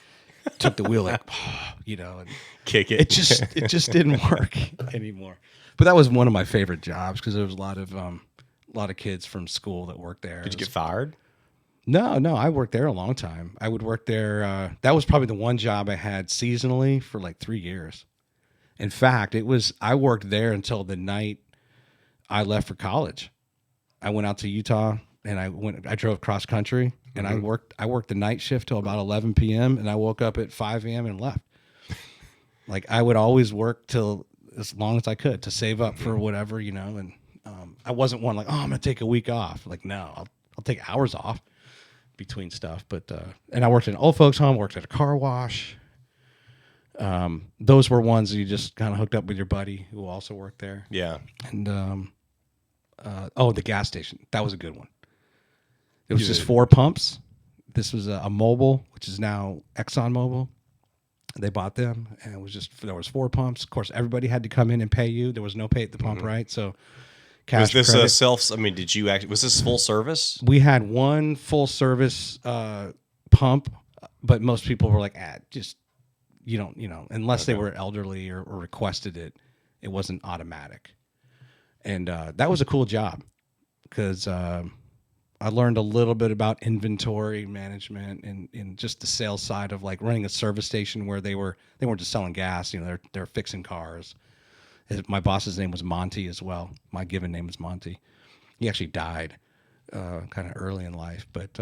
took the wheel like, and Kick it. it just didn't work anymore. But that was one of my favorite jobs because there was a lot of kids from school that worked there. Did you get fired? No, I worked there a long time. I would work there. That was probably the one job I had seasonally for like 3 years. In fact, I worked there until the night I left for college. I went out to Utah and I drove cross country and I worked the night shift till about 11 p.m. and I woke up at 5 a.m. and left. Like I would always work till as long as I could to save up for whatever, and I wasn't one like, oh, I'm going to take a week off. Like, no, I'll take hours off between stuff. But, and I worked in an old folks home, worked at a car wash. Those were ones you just kind of hooked up with your buddy who also worked there. Yeah. And, the gas station. That was a good one. It was just 4 pumps. This was a Mobil, which is now Exxon Mobil. They bought them, and there was 4 pumps. Of course, everybody had to come in and pay you. There was no pay at the pump, right? So, cash. Was this credit. did you actually? Was this full service? We had one full service pump, but most people were like, just you don't, unless they were elderly or requested it, it wasn't automatic. And that was a cool job because I learned a little bit about inventory management and just the sales side of like running a service station where they weren't just selling gas, they're fixing cars. My boss's name was Monty as well. My given name is Monty. He actually died kind of early in life, but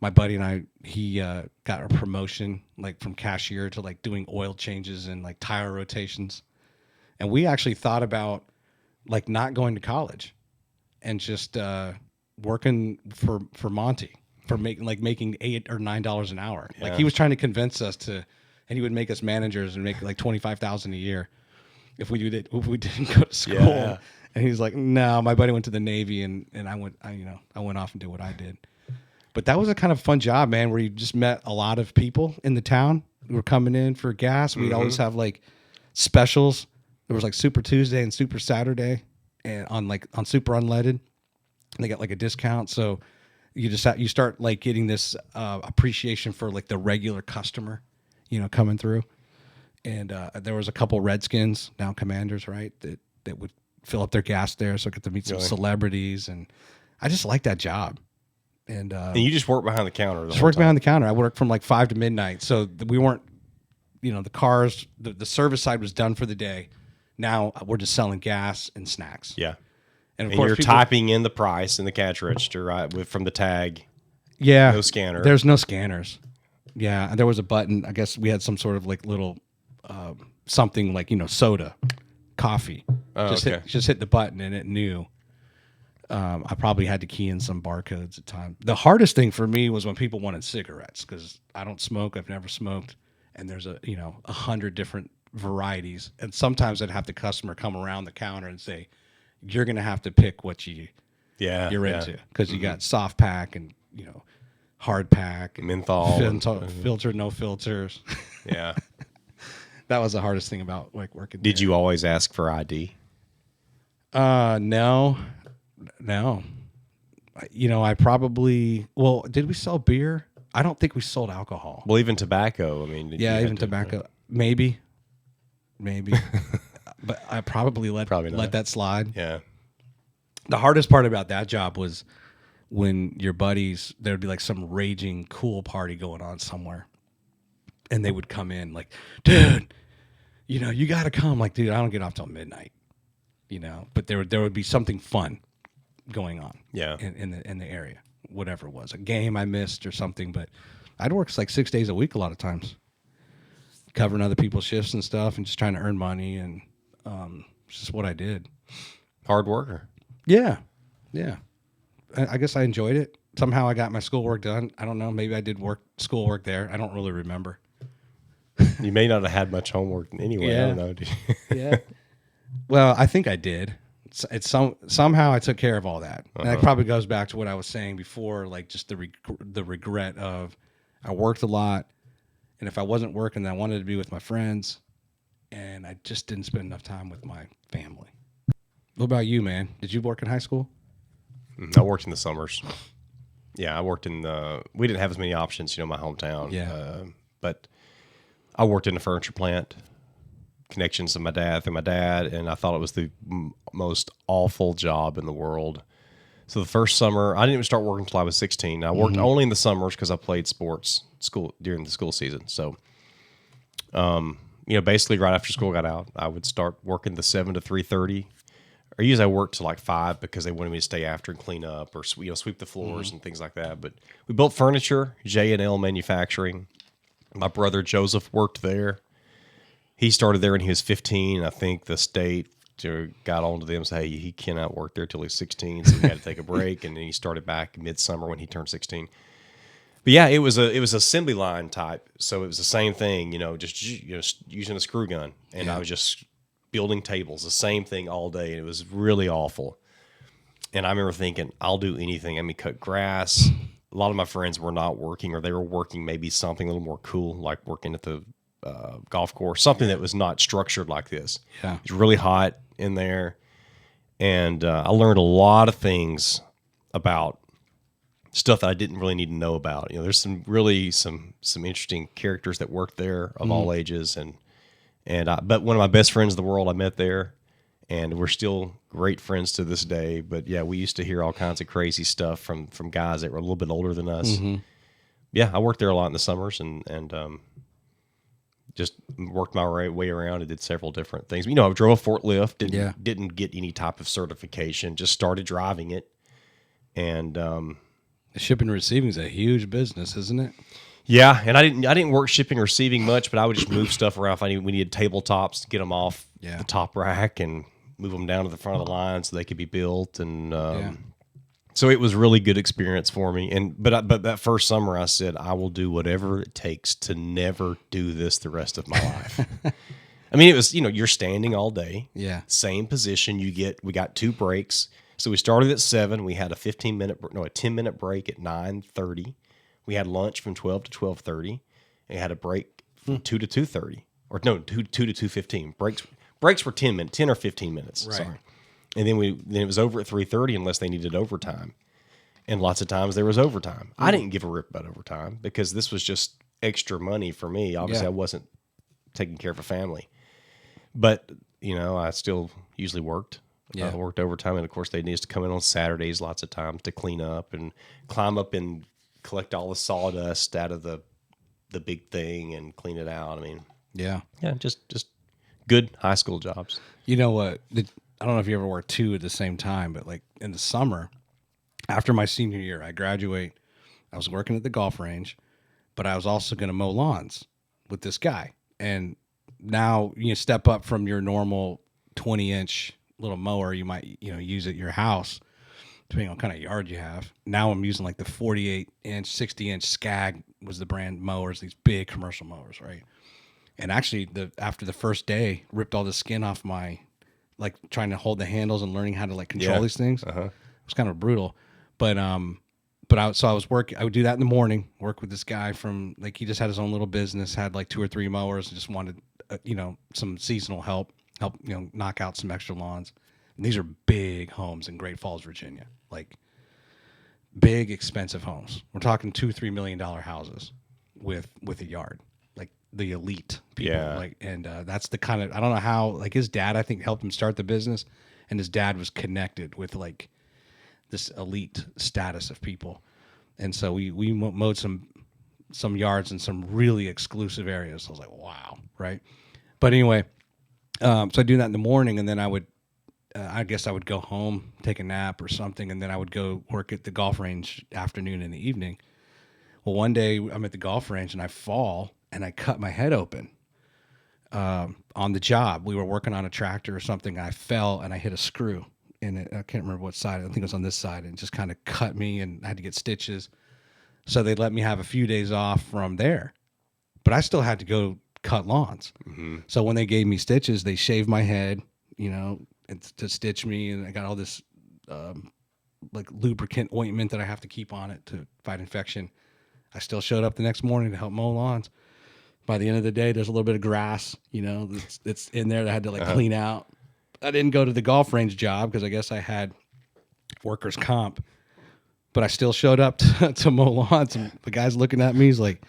my buddy and he got a promotion like from cashier to like doing oil changes and like tire rotations. And we actually thought about like not going to college and just working for Monty for making $8 or $9 an hour. Yeah. Like he was trying to convince us and he would make us managers and make like $25,000 a year if we didn't go to school. Yeah. And he's like, no, my buddy went to the Navy and I went off and did what I did. But that was a kind of fun job, man, where you just met a lot of people in the town who were coming in for gas. We'd always have like specials. There was like Super Tuesday and Super Saturday and on Super Unleaded. They got like a discount. So you start like getting this appreciation for like the regular customer, coming through. And there was a couple Redskins, now Commanders, right, that would fill up their gas there. So I get to meet some celebrities. And I just liked that job. And you just worked behind the counter. Behind the counter. I worked from like 5 to midnight. So we weren't, the cars, the service side was done for the day. Now we're just selling gas and snacks. Yeah. And of And course, you're typing in the price in the cash register, right, from the tag. Yeah. No scanner. There's no scanners. Yeah. And there was a button. I guess we had some sort of like little something like, soda, coffee. Just hit the button and it knew. I probably had to key in some barcodes at times. The hardest thing for me was when people wanted cigarettes because I don't smoke. I've never smoked. And there's 100 different varieties. And sometimes I'd have the customer come around the counter and say, you're going to have to pick what you're into because you got soft pack and, hard pack. And menthol. Filter, no filters. Yeah. That was the hardest thing about like working Did there. you always ask for ID? No. I probably, did we sell beer? I don't think we sold alcohol. Well, even tobacco. I mean, even tobacco. Maybe. But I probably let that slide. Yeah. The hardest part about that job was when your buddies, there'd be like some raging cool party going on somewhere. And they would come in like, dude, you got to come. Like, dude, I don't get off till midnight, but there would be something fun, going on. Yeah. In the area, whatever it was, a game I missed or something. But I'd work like 6 days a week a lot of times, covering other people's shifts and stuff, and just trying to earn money, and it's just what I did. Hard worker. Yeah. I guess I enjoyed it. Somehow I got my schoolwork done. I don't know. Maybe I did schoolwork there. I don't really remember. You may not have had much homework anyway. Yeah. I don't know. Yeah. Well, I think I did. Somehow I took care of all that. And that probably goes back to what I was saying before, like just the regret of I worked a lot, and if I wasn't working, then I wanted to be with my friends, and I just didn't spend enough time with my family. What about you, man? Did you work in high school? I worked in the summers. Yeah, I worked in we didn't have as many options, in my hometown. Yeah. But I worked in a furniture plant, connections through my dad, and I thought it was the most awful job in the world. So the first summer, I didn't even start working until I was 16. I worked only in the summers because I played sports during the school season. So, basically right after school got out, I would start working the 7 to 3:30. Or usually I worked to like 5 because they wanted me to stay after and clean up or sweep the floors and things like that. But we built furniture, J&L Manufacturing. My brother Joseph worked there. He started there when he was 15. I think the state got on to them and said, hey, he cannot work there till he's 16, so he had to take a break. And then he started back midsummer when he turned 16. But yeah, it was assembly line type, so it was the same thing, just using a screw gun, and I was just building tables, the same thing all day, and it was really awful. And I remember thinking, I'll do anything. I mean, cut grass. A lot of my friends were not working, or they were working maybe something a little more cool, like working at the golf course, something that was not structured like this. Yeah. It's really hot in there, and I learned a lot of things about stuff that I didn't really need to know about. There's some interesting characters that worked there of all ages, but one of my best friends in the world I met there, and we're still great friends to this day. But yeah, we used to hear all kinds of crazy stuff from guys that were a little bit older than us. Yeah, I worked there a lot in the summers, and just worked my way around and did several different things. I drove a forklift, didn't get any type of certification, just started driving it. And shipping and receiving is a huge business, isn't it? yeah, and I didn't work shipping or receiving much, but I would just move stuff around. If we needed tabletops to get them off the top rack and move them down to the front of the line so they could be built. And so it was really good experience for me. But that first summer, I said, I will do whatever it takes to never do this the rest of my life. I mean, it was, you're standing all day. Yeah. Same position. We got 2 breaks. So we started at 7. We had a 10-minute break at 9:30. We had lunch from 12 to 12:30. And we had a break from 2 to 2:30. Or no, 2 to 2:15. Breaks were 10 or 15 minutes. Right. Sorry. And then it was over at 3:30 unless they needed overtime. And lots of times there was overtime. I didn't give a rip about overtime because this was just extra money for me. Obviously, I wasn't taking care of a family. But, I still usually worked. Yeah. I worked overtime. And, of course, they needed us to come in on Saturdays lots of times to clean up and climb up and collect all the sawdust out of the big thing and clean it out. I mean, yeah, just good high school jobs. You know what? I don't know if you ever worked 2 at the same time, but like in the summer, after my senior year, I graduate. I was working at the golf range, but I was also going to mow lawns with this guy. And now you step up from your normal 20-inch little mower you might use at your house, depending on what kind of yard you have. Now I'm using like the 48-inch, 60-inch Skag was the brand mowers, these big commercial mowers, right? And actually, after the first day, ripped all the skin off my, like trying to hold the handles and learning how to like control these things. It was kind of brutal, but I was working. I would do that in the morning. Work with this guy from like he just had his own little business, had like 2 or 3 mowers, and just wanted some seasonal help knock out some extra lawns. And these are big homes in Great Falls, Virginia, like big expensive homes. We're talking $2-3 million houses with a yard. The elite people, and that's the kind of, I don't know how, like his dad, I think helped him start the business, and his dad was connected with like this elite status of people, and so we mowed some yards in some really exclusive areas. I was like, wow, right? But anyway, so I do that in the morning, and then I would I guess I would go home, take a nap or something, and then I would go work at the golf range afternoon and the evening. Well, one day I'm at the golf range and I fall and I cut my head open on the job. We were working on a tractor or something. And I fell and I hit a screw in it. I can't remember what side. I think it was on this side, and it just kind of cut me and I had to get stitches. So they let me have a few days off from there, but I still had to go cut lawns. So when they gave me stitches, they shaved my head, to stitch me, and I got all this like lubricant ointment that I have to keep on it to fight infection. I still showed up the next morning to help mow lawns. By the end of the day, there's a little bit of grass, it's in there that I had to clean out. I didn't go to the golf range job because I guess I had workers' comp, but I still showed up to mow lawns. And the guy's looking at me. He's like,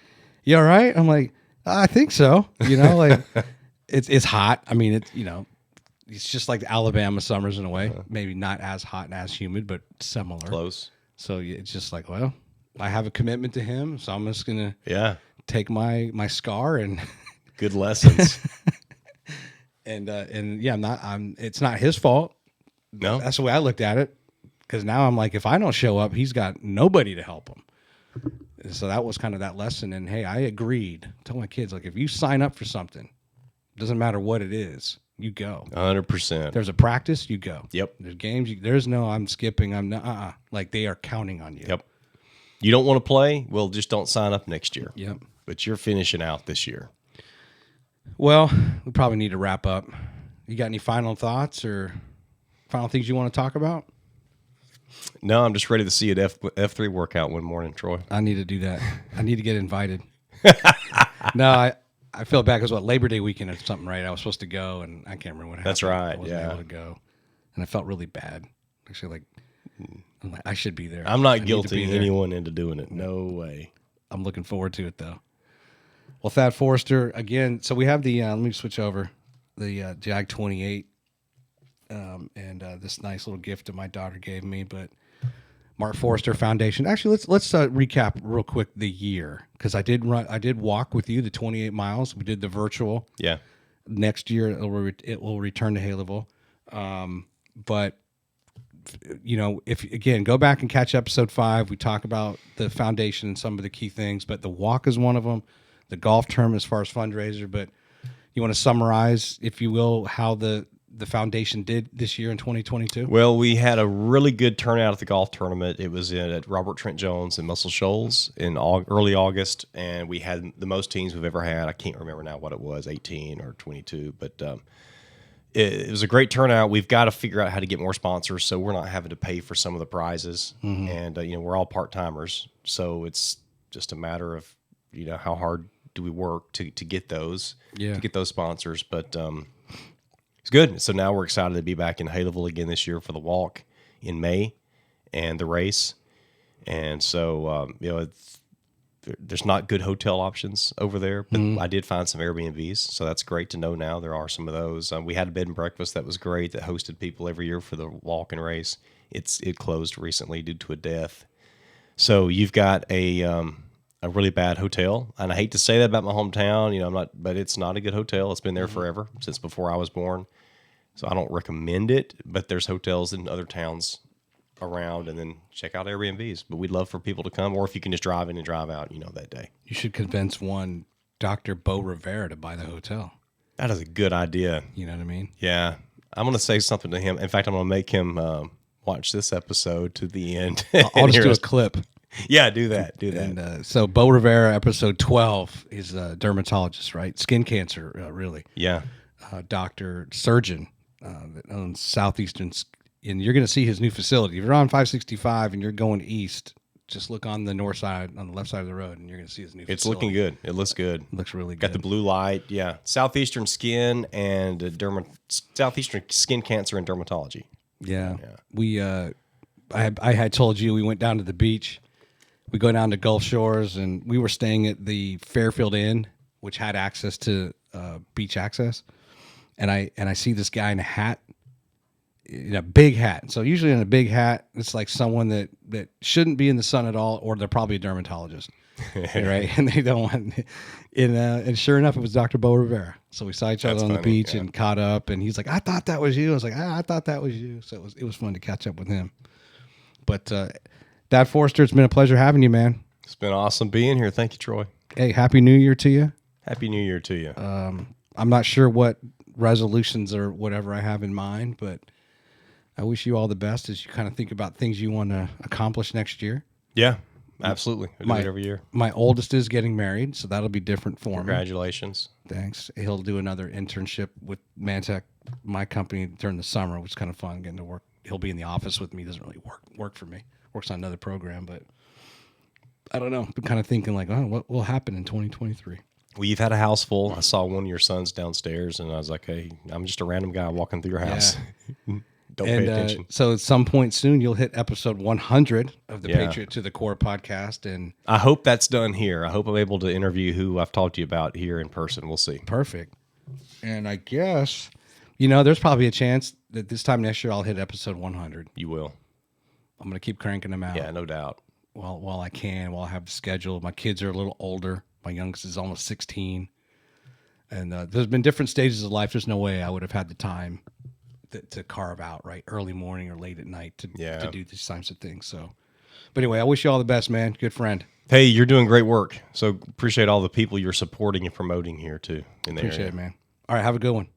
"You all right?" I'm like, "I think so." It's hot. I mean, it's just like the Alabama summers in a way. Maybe not as hot and as humid, but similar. Close. So it's just like, well, I have a commitment to him, so I'm just gonna take my scar and good lessons. and it's not his fault. No, That's the way I looked at it. Because now I'm like, if I don't show up, he's got nobody to help him. And so that was kind of that lesson. And hey, I agreed. Tell my kids, like, if you sign up for something, doesn't matter what it is, you go. 100%. There's a practice, you go. Yep. There's games. There's no, I'm skipping. I'm not. Like they are counting on you. Yep. You don't want to play? Well, just don't sign up next year. Yep. But you're finishing out this year. Well, we probably need to wrap up. You got any final thoughts or final things you want to talk about? No, I'm just ready to see an F3 workout one morning, Troy. I need to do that. I need to get invited. No, I feel bad because Labor Day weekend or something, right? I was supposed to go, and I can't remember what happened. That's right, I wasn't able to go, and I felt really bad. Actually, I'm like, I should be there. I'm not guilting anyone into doing it. No way. I'm looking forward to it, though. Well, Thad Forrester, again, so we have the, let me switch over, the Jag 28, and this nice little gift that my daughter gave me, but Mark Forrester Foundation. Actually, let's recap real quick the year, because I did walk with you the 28 miles. We did the virtual. Yeah. Next year it will return to Haleyville, but if again go back and catch episode 5, we talk about the foundation and some of the key things, but the walk is one of them. The golf term as far as fundraiser, but you want to summarize, if you will, how the foundation did this year in 2022? Well, we had a really good turnout at the golf tournament. It was at Robert Trent Jones in Muscle Shoals in early August, and we had the most teams we've ever had. I can't remember now what it was, 18 or 22, but it was a great turnout. We've got to figure out how to get more sponsors so we're not having to pay for some of the prizes. And we're all part-timers, so it's just a matter of how hard do we work to get those sponsors. But it's good. So now we're excited to be back in Haleyville again this year for the walk in May and the race. And so there's not good hotel options over there, but I did find some Airbnbs, so that's great to know now. There are some of those. We had a bed and breakfast that was great that hosted people every year for the walk and race. It closed recently due to a death. So you've got a really bad hotel, and I hate to say that about my hometown, but it's not a good hotel. It's been there forever, since before I was born. So I don't recommend it, but there's hotels in other towns around, and then check out Airbnbs. But we'd love for people to come, or if you can just drive in and drive out, that day. You should convince one Dr. Bo Rivera to buy the hotel. That is a good idea. You know what I mean? Yeah. I'm going to say something to him. In fact, I'm going to make him watch this episode to the end. I'll just do a clip. Yeah, do that. And so Bo Rivera, episode 12, is a dermatologist, right? Skin cancer, really. Yeah. Doctor, surgeon that owns Southeastern. And you're going to see his new facility. If you're on 565 and you're going east, just look on the north side, on the left side of the road, and you're going to see his new facility. It's looking good. It looks good. It looks really good. Got the blue light. Yeah. Southeastern Skin and Southeastern Skin Cancer and Dermatology. Yeah. We, I had told you we went down to the beach. We go down to Gulf Shores, and we were staying at the Fairfield Inn, which had access to beach access. And I see this guy in a hat, in a big hat. So usually in a big hat, it's like someone that shouldn't be in the sun at all, or they're probably a dermatologist, right? And they don't want. And sure enough, it was Dr. Bo Rivera. So we saw each other That's on the funny, beach yeah. and caught up. And he's like, "I thought that was you." I was like, "I thought that was you." So it was fun to catch up with him. But Dad Forrester, it's been a pleasure having you, man. It's been awesome being here. Thank you, Troy. Hey, Happy New Year to you. Happy New Year to you. I'm not sure what resolutions or whatever I have in mind, but I wish you all the best as you kind of think about things you want to accomplish next year. Yeah, absolutely. We do it every year. My oldest is getting married, so that'll be different for me. Congratulations. Thanks. He'll do another internship with Mantech, my company, during the summer, which is kind of fun getting to work. He'll be in the office with me. Doesn't really work for me. Works on another program, but I don't know. Been kind of thinking like, oh, what will happen in 2023? Well, you've had a house full. I saw one of your sons downstairs, and I was like, hey, I'm just a random guy walking through your house. Don't pay attention. So at some point soon, you'll hit episode 100 of the Patriot to the Core podcast. And I hope that's done here. I hope I'm able to interview who I've talked to you about here in person. We'll see. Perfect. And I guess, there's probably a chance that this time next year I'll hit episode 100. You will. I'm going to keep cranking them out. Yeah, no doubt. While I can, while I have the schedule. My kids are a little older. My youngest is almost 16. And there's been different stages of life. There's no way I would have had the time to carve out, right? Early morning or late at night to do these types of things. So, but anyway, I wish you all the best, man. Good friend. Hey, you're doing great work. So appreciate all the people you're supporting and promoting here too in the Appreciate area. it, man. All right, have a good one.